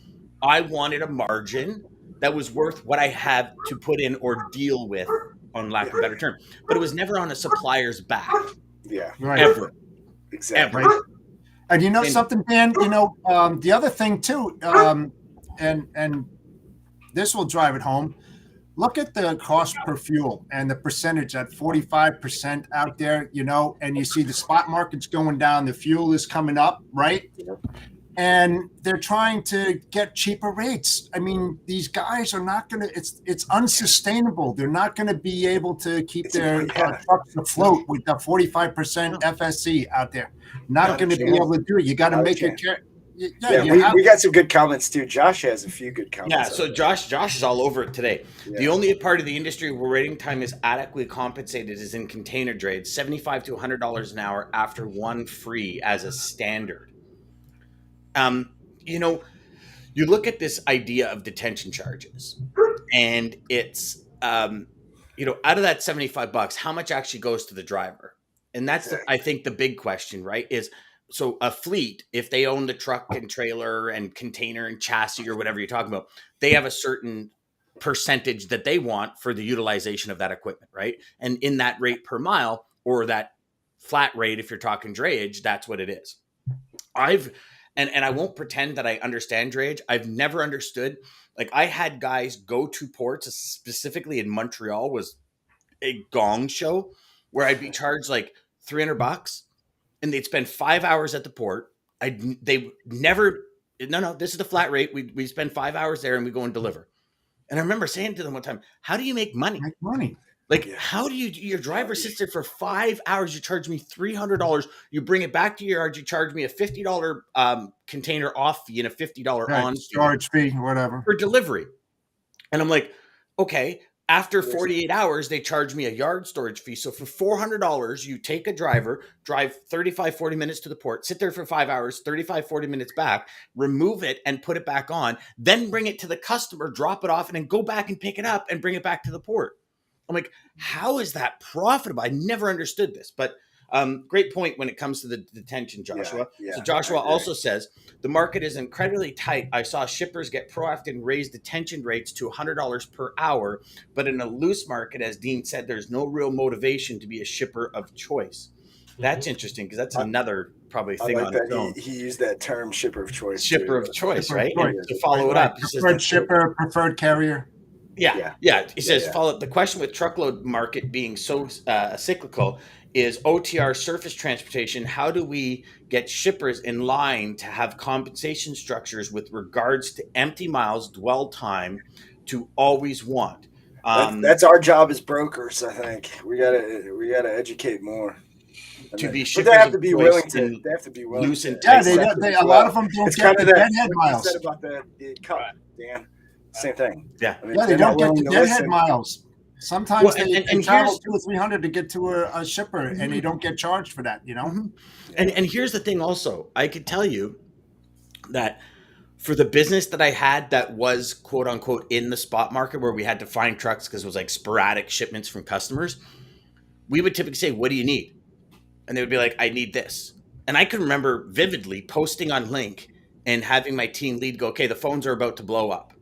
I wanted a margin that was worth what I had to put in or deal with, on lack of a better term. But it was never on a supplier's back. Yeah. Right. Ever. Exactly. Right. And you know something, Dan, the other thing too, and this will drive it home. Look at the cost per fuel and the percentage at 45% out there, and you see the spot market's going down, the fuel is coming up, right? And they're trying to get cheaper rates. I mean, these guys are not going to, it's unsustainable. They're not going to be able to keep their trucks afloat with the 45% FSC out there. Not going to be able to do it. You got to make it. We got some good comments too. Josh has a few good comments. Yeah, so Josh is all over it today. Yeah. The only part of the industry where waiting time is adequately compensated is in container trades, $75 to $100 an hour after one free as a standard. You look at this idea of detention charges, and it's, out of that $75, how much actually goes to the driver? And that's, I think, the big question, right? Is so a fleet, if they own the truck and trailer and container and chassis or whatever you're talking about, they have a certain percentage that they want for the utilization of that equipment, right? And in that rate per mile or that flat rate, if you're talking drayage, that's what it is. And I won't pretend that I understand drayage. I've never understood. Like, I had guys go to ports, specifically in Montreal, was a gong show where I'd be charged like $300, and they'd spend 5 hours at the port. They never. No, this is the flat rate. We spend 5 hours there, and we go and deliver. And I remember saying to them one time, "How do you make money? Like, how do your driver sits there for 5 hours? You charge me $300. You bring it back to your yard. You charge me a $50 container off fee and a $50 on charge fee, whatever, for delivery." And I'm like, okay. After 48 hours, they charge me a yard storage fee. So for $400, you take a driver, drive 35, 40 minutes to the port, sit there for 5 hours, 35, 40 minutes back, remove it and put it back on, then bring it to the customer, drop it off, and then go back and pick it up and bring it back to the port. I'm like, how is that profitable? I never understood this, but great point when it comes to the detention, Joshua. So Joshua also says, the market is incredibly tight. I saw shippers get proactive and raise detention rates to $100 per hour, but in a loose market, as Dean said, there's no real motivation to be a shipper of choice. That's interesting because that's another probably thing on its own. He used that term, shipper of choice. Shipper of choice, right? And to follow it up, preferred shipper, preferred carrier. Yeah. He says, follow the question with truckload market being so cyclical is OTR surface transportation. How do we get shippers in line to have compensation structures with regards to empty miles, dwell time to always want? That's our job as brokers. I think we gotta educate more. To be shippers, they have to be willing to. They have to be willing. A lot of them don't get the deadhead miles. Said about the cup, Dan. Same thing. Yeah. I mean, they don't get the deadhead miles. Sometimes they travel 200 or 300 to get to a shipper, and they don't get charged for that, Mm-hmm. And here's the thing also. I could tell you that for the business that I had that was, quote unquote, in the spot market where we had to find trucks because it was like sporadic shipments from customers, we would typically say, what do you need? And they would be like, I need this. And I can remember vividly posting on Link and having my team lead go, okay, the phones are about to blow up.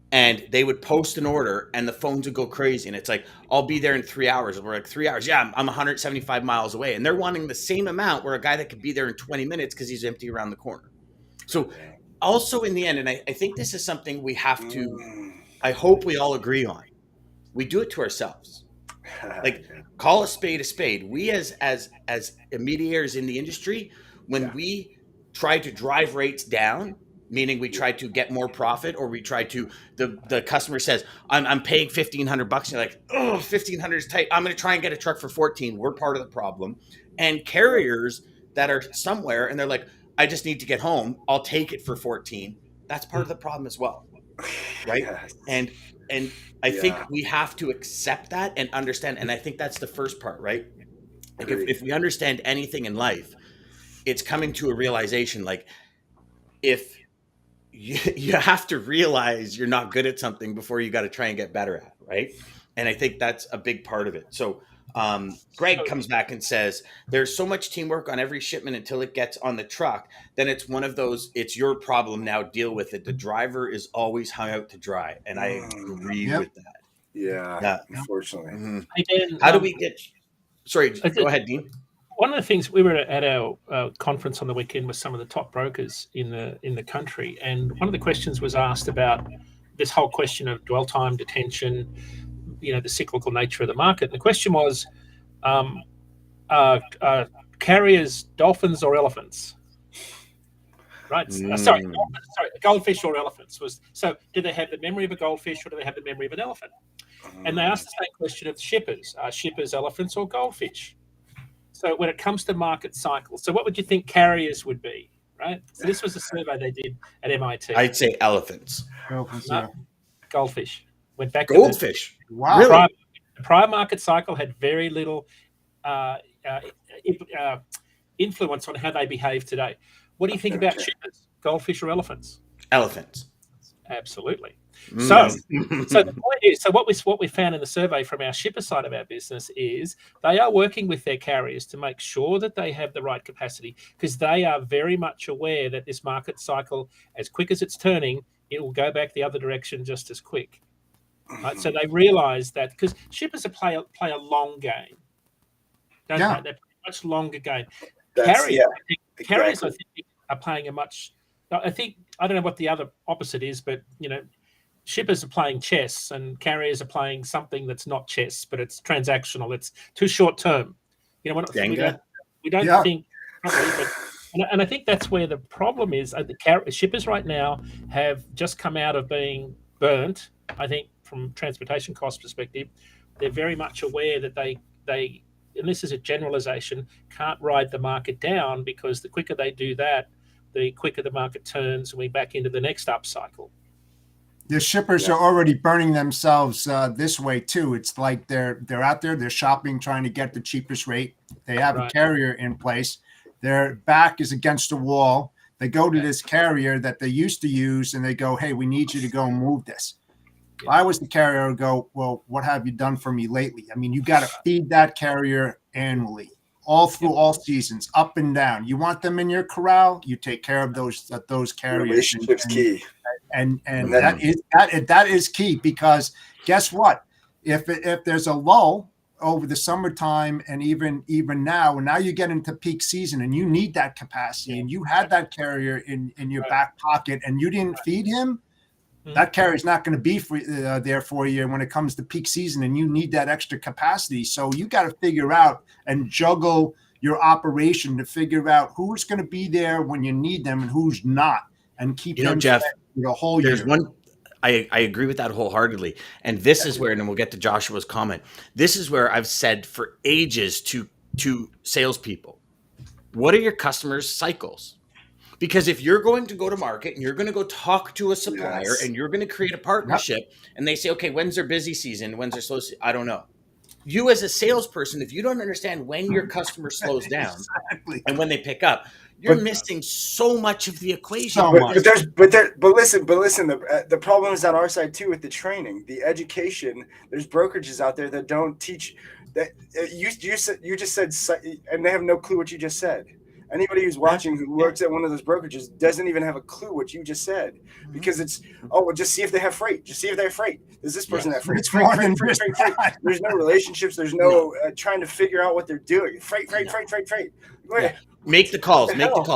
And they would post an order and the phones would go crazy. And it's like, I'll be there in 3 hours. And we're like, 3 hours. Yeah, I'm 175 miles away. And they're wanting the same amount where a guy that could be there in 20 minutes because he's empty around the corner. So also in the end, and I think this is something we have to, I hope we all agree on. We do it to ourselves. Like, call a spade. We as intermediaries in the industry, when we try to drive rates down, meaning we try to get more profit, or we try to, the customer says, I'm paying $1,500. And you're like, oh, $1,500 is tight. I'm going to try and get a truck for 14. We're part of the problem. And carriers that are somewhere and they're like, I just need to get home. I'll take it for 14. That's part of the problem as well. right? Yes. And I think we have to accept that and understand. And I think that's the first part, right? Like if we understand anything in life, it's coming to a realization, like if you have to realize you're not good at something before you got to try and get better at it, right? And I think that's a big part of it. So Greg comes back and says, there's so much teamwork on every shipment until it gets on the truck. Then it's one of those, it's your problem now, deal with it. The driver is always hung out to dry. And I agree with that. Yeah, unfortunately. Mm-hmm. Hey, Dan, how do we get, sorry, go ahead, Dean. One of the things, we were at our conference on the weekend with some of the top brokers in the country, and one of the questions was asked about this whole question of dwell time, detention, the cyclical nature of the market. And the question was, carriers dolphins or elephants? Right? Sorry, goldfish or elephants. So do they have the memory of a goldfish or do they have the memory of an elephant? And they asked the same question of shippers. Are shippers elephants or goldfish? So when it comes to market cycles, so what would you think carriers would be, right? So this was a survey they did at MIT. I'd say elephants. Goldfish. Went back goldfish. Wow. Really? The prior market cycle had very little influence on how they behave today. What do you think about shippers, goldfish or elephants? Elephants. Absolutely. So the point is, so what we found in the survey from our shipper side of our business is they are working with their carriers to make sure that they have the right capacity, because they are very much aware that this market cycle, as quick as it's turning, it will go back the other direction just as quick. Right? So they realize that, because shippers play a long game. They play a much longer game. Carriers, I think, are playing a much. I don't know what the other opposite is, but shippers are playing chess and carriers are playing something that's not chess, but it's transactional. It's too short term. We don't think properly, and I think that's where the problem is. The shippers right now have just come out of being burnt. I think from transportation cost perspective, they're very much aware that they, and this is a generalization, can't ride the market down, because the quicker they do that, the quicker the market turns and we back into the next upcycle. The shippers are already burning themselves this way too. It's like they're out there, they're shopping, trying to get the cheapest rate. They have a carrier in place. Their back is against the wall. They go to this carrier that they used to use and they go, hey, we need you to go and move this. If I was the carrier, I would go, well, what have you done for me lately? I mean, you got to feed that carrier annually, all through all seasons, up and down. You want them in your corral, you take care of those carriers. Relationship's key. And that is key, because guess what? If there's a lull over the summertime and even now, and now you get into peak season and you need that capacity, and you had that carrier in your back pocket and you didn't feed him, that carrier is not going to be there for you when it comes to peak season, and you need that extra capacity. So you got to figure out and juggle your operation to figure out who's going to be there when you need them and who's not, and keep them Jeff, the whole year. I agree with that wholeheartedly. And this is where, and then we'll get to Joshua's comment. This is where I've said for ages to salespeople, what are your customers' cycles? Because if you're going to go to market and you're going to go talk to a supplier and you're going to create a partnership, and they say, okay, when's their busy season? When's their slow season? I don't know. You as a salesperson, if you don't understand when your customer slows down and when they pick up, you're missing so much of the equation. But listen, the problem is on our side too with the training, the education. There's brokerages out there that don't teach that. You just said, and they have no clue what you just said. Anybody who's watching who works at one of those brokerages doesn't even have a clue what you just said, because it's, just see if they have freight. Just see if they have freight. Does this person have freight? It's freight. There's no relationships. There's no trying to figure out what they're doing. Freight. Make the calls.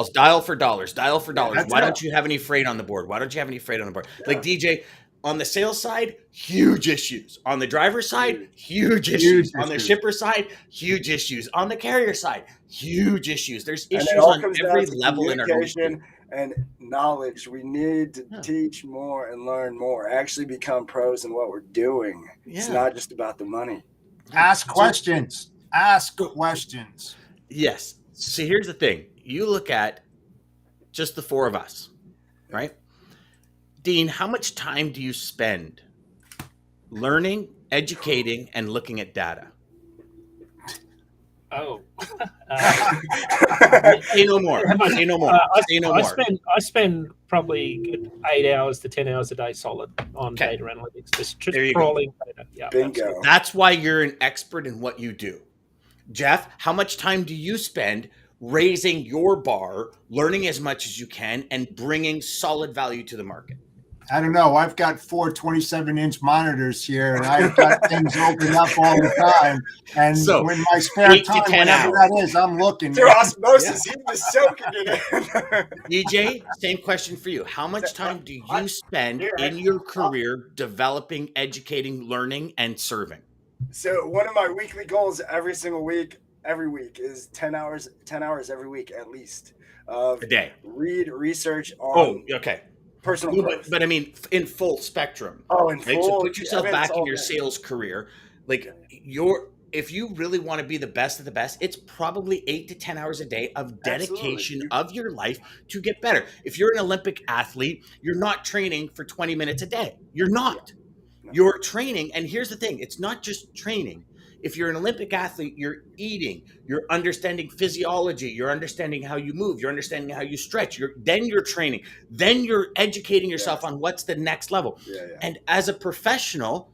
Dial for dollars. Why don't you have any freight on the board? Like DJ, on the sales side, huge issues. On the driver's side, huge issues. On the shipper side, huge issues. On the carrier side, huge issues. There's issues on every level in our organization. And knowledge. We need to teach more and learn more. Actually become pros in what we're doing. It's not just about the money. Ask questions. Yes. See, here's the thing. You look at just the four of us, right? Dean, how much time do you spend learning, educating, and looking at data? Oh, Say no more. Say no more. Say no more. I spend probably 8 hours to 10 hours a day solid on Okay. data analytics, just There you crawling data. Yeah, Bingo. absolutely. That's why you're an expert in what you do. Jeff, how much time do you spend raising your bar, learning as much as you can, and bringing solid value to the market? I don't know. I've got 4 27-inch monitors here, and I've got things open up all the time. And So, when my spare 8 to time, 10 whenever hours. that is, I'm looking. Through osmosis, he was soaking it in. DJ, same question for you. How much time do you spend in your career developing, educating, learning, and serving? So one of my weekly goals every week is 10 hours every week at least of A day. read research on okay. personal No, growth. but I mean, in full spectrum. In Right? full. So put yourself back in your day. sales career. Like if you really want to be the best of the best, it's probably 8 to 10 hours a day of dedication of your life to get better. If you're an Olympic athlete, you're not training for 20 minutes a day. You're not. You're training. And here's the thing. It's not just training. If you're an Olympic athlete, you're eating, you're understanding physiology, you're understanding how you move, you're understanding how you stretch, then you're training, then you're educating yourself on what's the next level. And as a professional,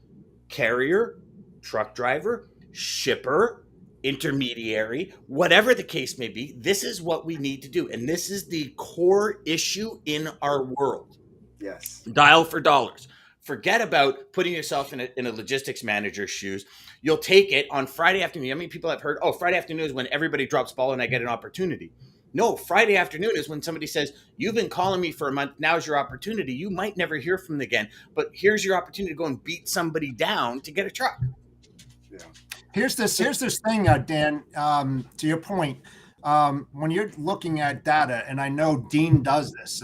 carrier, truck driver, shipper, intermediary, whatever the case may be, this is what we need to do. And this is the core issue in our world. Yes. Dial for dollars. Forget about putting yourself in a logistics manager's shoes. You'll take it on Friday afternoon. How many people have heard, Friday afternoon is when everybody drops ball and I get an opportunity. No, Friday afternoon is when somebody says, you've been calling me for a month. Now's your opportunity. You might never hear from them again, but here's your opportunity to go and beat somebody down to get a truck. Yeah. Here's this thing, Dan, to your point, when you're looking at data, and I know Dean does this,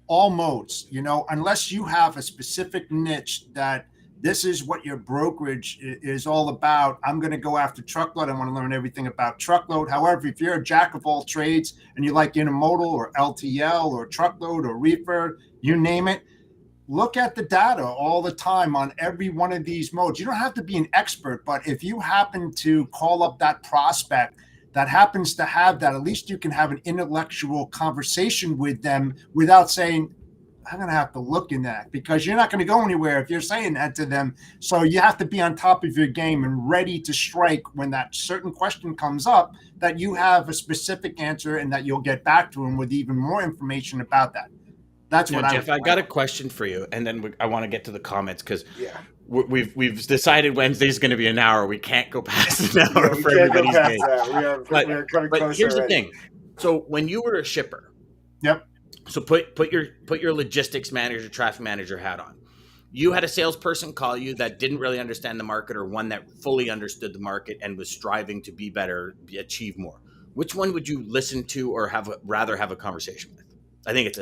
all modes, unless you have a specific niche that this is what your brokerage is all about. I'm going to go after truckload. I want to learn everything about truckload. However, if you're a jack of all trades and you like intermodal or LTL or truckload or reefer, you name it, look at the data all the time on every one of these modes. You don't have to be an expert, but if you happen to call up that prospect that happens to have that, at least you can have an intellectual conversation with them without saying, I'm going to have to look in that, because you're not going to go anywhere if you're saying that to them. So you have to be on top of your game and ready to strike when that certain question comes up, that you have a specific answer and that you'll get back to them with even more information about that. That's what Jeff, I got a question for you, and then I want to get to the comments because we've decided Wednesday's going to be an hour. We can't go past an hour for everybody's day. But here's the thing. So when you were a shipper, so put your logistics manager, traffic manager hat on. You had a salesperson call you that didn't really understand the market, or one that fully understood the market and was striving to be better, achieve more. Which one would you listen to or rather have a conversation with? I think it's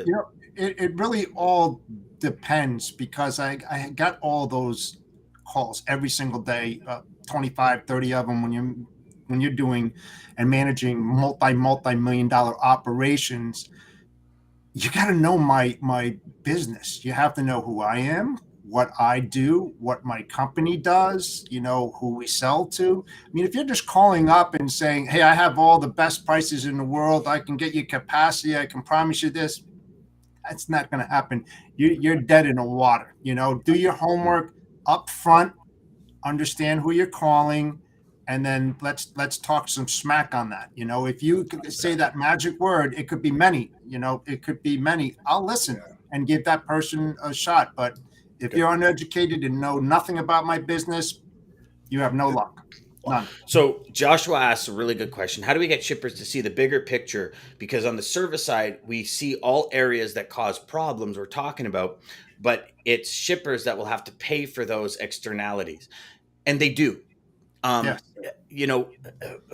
it really all depends, because I got all those calls every single day, 25, 30 of them when you're doing and managing multi-million dollar operations. You got to know my business. You have to know who I am, what I do, what my company does, who we sell to. I mean, if you're just calling up and saying, hey, I have all the best prices in the world, I can get you capacity, I can promise you this, that's not going to happen. You're dead in the water. Do your homework up front, understand who you're calling, and then let's talk some smack on that. If you say that magic word, it could be many. It could be many. I'll listen and give that person a shot. But if you're uneducated and know nothing about my business, you have no luck. None. So Joshua asks a really good question. How do we get shippers to see the bigger picture? Because on the service side, we see all areas that cause problems we're talking about, but it's shippers that will have to pay for those externalities. And they do.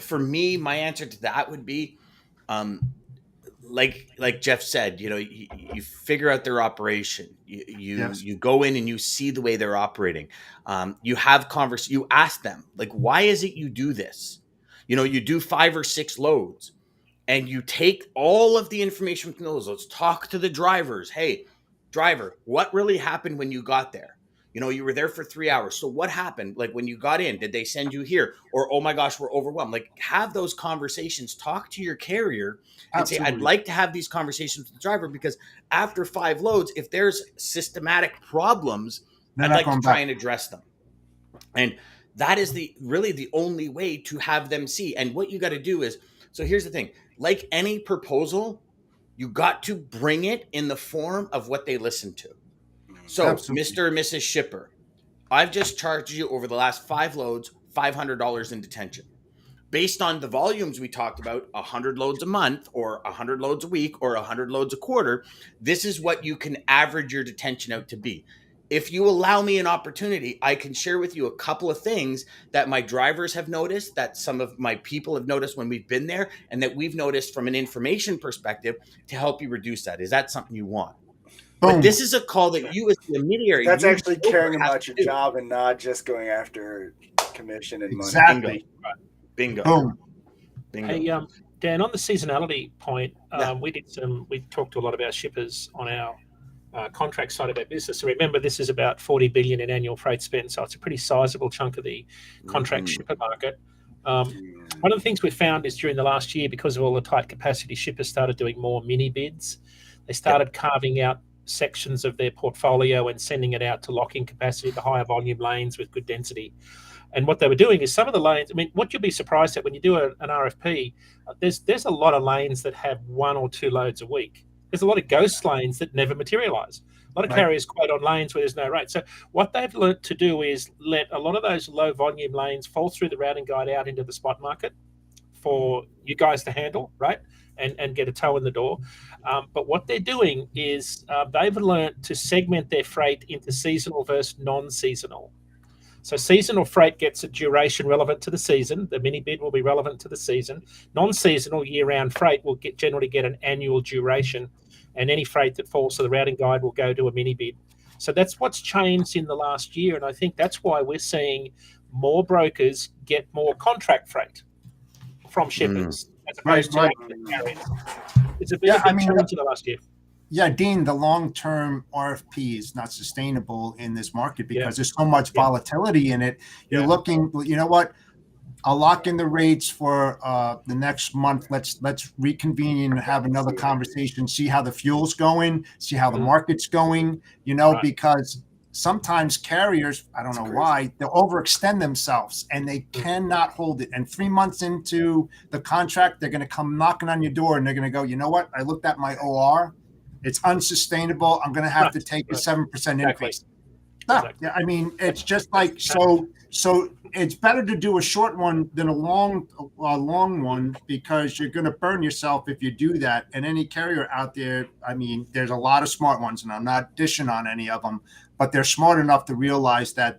For me, my answer to that would be, like Jeff said, you figure out their operation. You go in and you see the way they're operating. You have you ask them, like, why is it you do this? You do 5 or 6 loads, and you take all of the information from those. Let's talk to the drivers. Hey, driver, what really happened when you got there? You know, you were there for 3 hours. So what happened? Like when you got in, did they send you here? Or, oh my gosh, we're overwhelmed. Like have those conversations, talk to your carrier and Absolutely. say, I'd like to have these conversations with the driver because after 5 loads, if there's systematic problems, I'd like to try and address them. And that is really the only way to have them see. And what you got to do is, so here's the thing, like any proposal, you got to bring it in the form of what they listen to. So, Absolutely. Mr. or Mrs. Shipper, I've just charged you over the last 5 loads, $500 in detention. Based on the volumes we talked about, 100 loads a month or 100 loads a week or 100 loads a quarter, this is what you can average your detention out to be. If you allow me an opportunity, I can share with you a couple of things that my drivers have noticed, that some of my people have noticed when we've been there, and that we've noticed from an information perspective to help you reduce that. Is that something you want? But this is a call that you as the intermediary. That's actually caring about your job and not just going after commission and money. Exactly. Bingo. Boom. Bingo. Hey, Dan, on the seasonality point, we talked to a lot of our shippers on our contract side of our business. So remember, this is about $40 billion in annual freight spend. So it's a pretty sizable chunk of the contract shipper market. One of the things we found is during the last year, because of all the tight capacity, shippers started doing more mini bids. They started carving out sections of their portfolio and sending it out to lock in capacity to higher volume lanes with good density. And what they were doing is some of the lanes, I mean, what you'll be surprised at when you do an RFP, there's a lot of lanes that have 1 or 2 loads a week. There's a lot of ghost lanes that never materialize. A lot of carriers quote on lanes where there's no rate. So what they've learned to do is let a lot of those low volume lanes fall through the routing guide out into the spot market for you guys to handle, right? And get a toe in the door. But what they're doing is they've learned to segment their freight into seasonal versus non-seasonal. So seasonal freight gets a duration relevant to the season. The mini bid will be relevant to the season. Non-seasonal year-round freight will generally get an annual duration, and any freight that falls to the routing guide will go to a mini bid. So that's what's changed in the last year, and I think that's why we're seeing more brokers get more contract freight from shippers as opposed to carriers. It's a big change in the last year. Yeah, Dean, the long-term RFP is not sustainable in this market because there's so much volatility in it. You're looking, you know what? I'll lock in the rates for the next month. Let's reconvene and have another conversation, see how the fuel's going, see how the market's going, because sometimes carriers, I don't know why, they'll overextend themselves and they cannot hold it. And 3 months into the contract, they're going to come knocking on your door and they're going to go, you know what? I looked at my OR. It's unsustainable. I'm going to have to take a 7% increase. No, I mean, it's just like, so it's better to do a short one than a long one because you're going to burn yourself if you do that. And any carrier out there, I mean, there's a lot of smart ones and I'm not dishing on any of them, but they're smart enough to realize that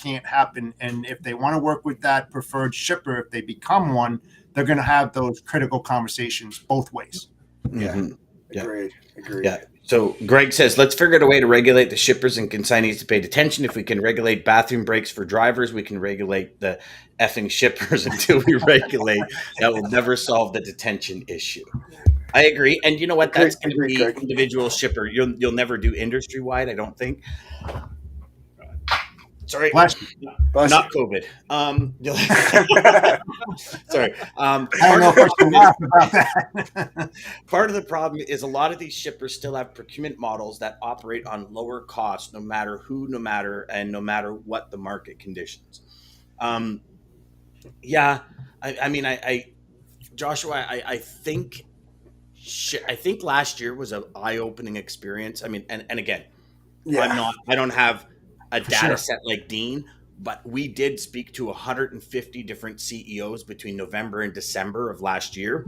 can't happen. And if they want to work with that preferred shipper, if they become one, they're going to have those critical conversations both ways. Mm-hmm. Agreed. Yeah. So Greg says, let's figure out a way to regulate the shippers and consignees to pay attention. If we can regulate bathroom breaks for drivers, we can regulate the effing shippers until we regulate. That will never solve the detention issue. I agree. And you know what? That's going to be individual shipper. You'll never do industry wide, I don't think. Sorry, not COVID. Sorry. I don't know if I should laugh about that. Part of the problem is a lot of these shippers still have procurement models that operate on lower costs, no matter who, no matter what the market conditions. Joshua, I think last year was an eye-opening experience. I mean, and again, I don't have a data set like Dean, but we did speak to 150 different CEOs between November and December of last year,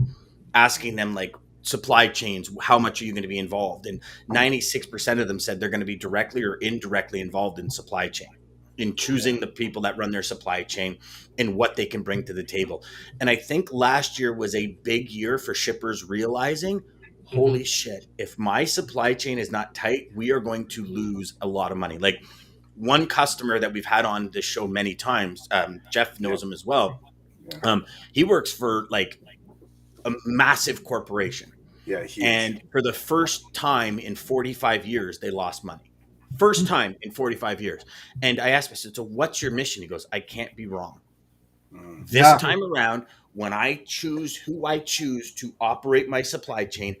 asking them like supply chains, how much are you going to be involved? And 96% of them said they're going to be directly or indirectly involved in supply chain, in choosing the people that run their supply chain and what they can bring to the table. And I think last year was a big year for shippers realizing, holy shit, if my supply chain is not tight, we are going to lose a lot of money. Like, one customer that we've had on this show many times, Jeff knows him as well. He works for like a massive corporation. Yeah, huge. And for the first time in 45 years, they lost money. First time in 45 years. And I asked him, I said, so what's your mission? He goes, I can't be wrong. This time around, when I choose who I choose to operate my supply chain,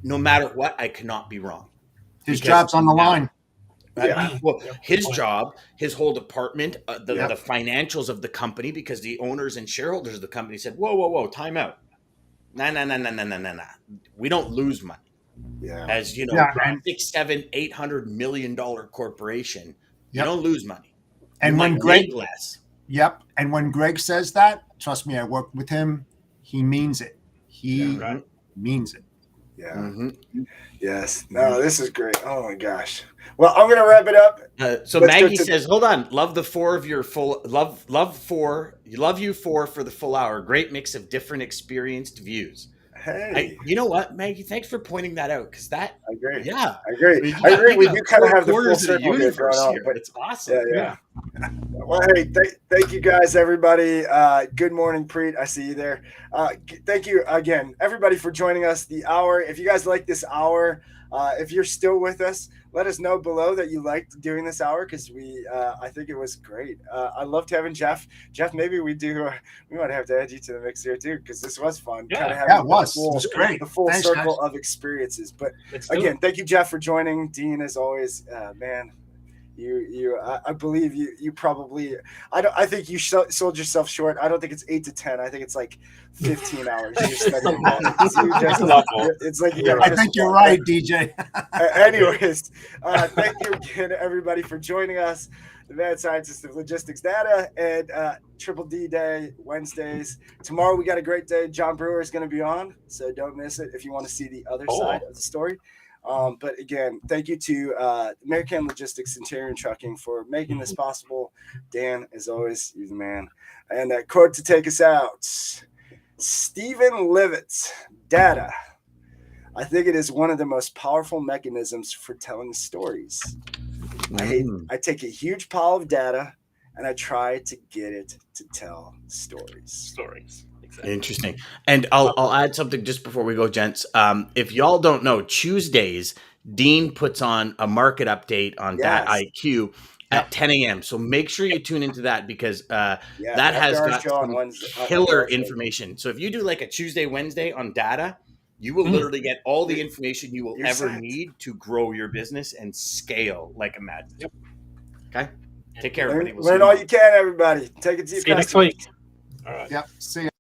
no matter what, I cannot be wrong. His job's on the line. Well, his job, his whole department, the financials of the company, because the owners and shareholders of the company said, whoa, time out. Nah. We don't lose money. Yeah. As you know, $600, $700, $800 million corporation, you don't lose money. And when Greg less. Yep. And when Greg says that, trust me, I worked with him. He means it. He means it. Yeah. Mm-hmm. Yes. No, this is great. Oh my gosh. Well, I'm gonna wrap it up. So Maggie says, "Hold on, love the four of your full love you four for the full hour. Great mix of different experienced views." Hey, you know what, Maggie? Thanks for pointing that out, because that I agree. Yeah, I agree. We do kind of have the full circle universe here, but it's awesome. Yeah. Well, hey, thank you guys, everybody. Good morning, Preet. I see you there. Thank you again, everybody, for joining us. The hour. If you guys like this hour, if you're still with us, let us know below that you liked doing this hour, because I think it was great. I loved having Jeff. Jeff, maybe we might have to add you to the mix here too, because this was fun. Yeah, it was great. The full circle of experiences. But again, thank you, Jeff, for joining. Dean, as always, man. I believe you probably, I think you sold yourself short. I don't think it's 8 to 10. I think it's like 15 hours. It's like, I think you're right, DJ. Anyways, thank you again, everybody, for joining us. The Mad Scientist of Logistics Data and Triple D Day Wednesdays. Tomorrow we got a great day. John Brewer is going to be on, so don't miss it if you want to see the other side of the story. But again, thank you to American Logistics, Centurion Trucking for making this possible. Dan, as always, you're the man. And that quote to take us out, Stephen Levitt's data. I think it is one of the most powerful mechanisms for telling stories. I take a huge pile of data and I try to get it to tell stories. Exactly. Interesting. And I'll add something just before we go, gents. If y'all don't know, Tuesdays, Dean puts on a market update on Dat IQ at 10 a.m. So make sure you tune into that, because that has got some killer information. So if you do like a Tuesday, Wednesday on data, you will literally get all the information you will ever need to grow your business and scale like a mad. Okay? Take care, everybody. Learn all you can, everybody. Take it to your See you next week. All right. Yep. See you.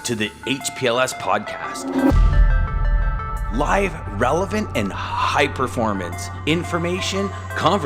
To the HPLS podcast. Live, relevant, and high performance information, conversation.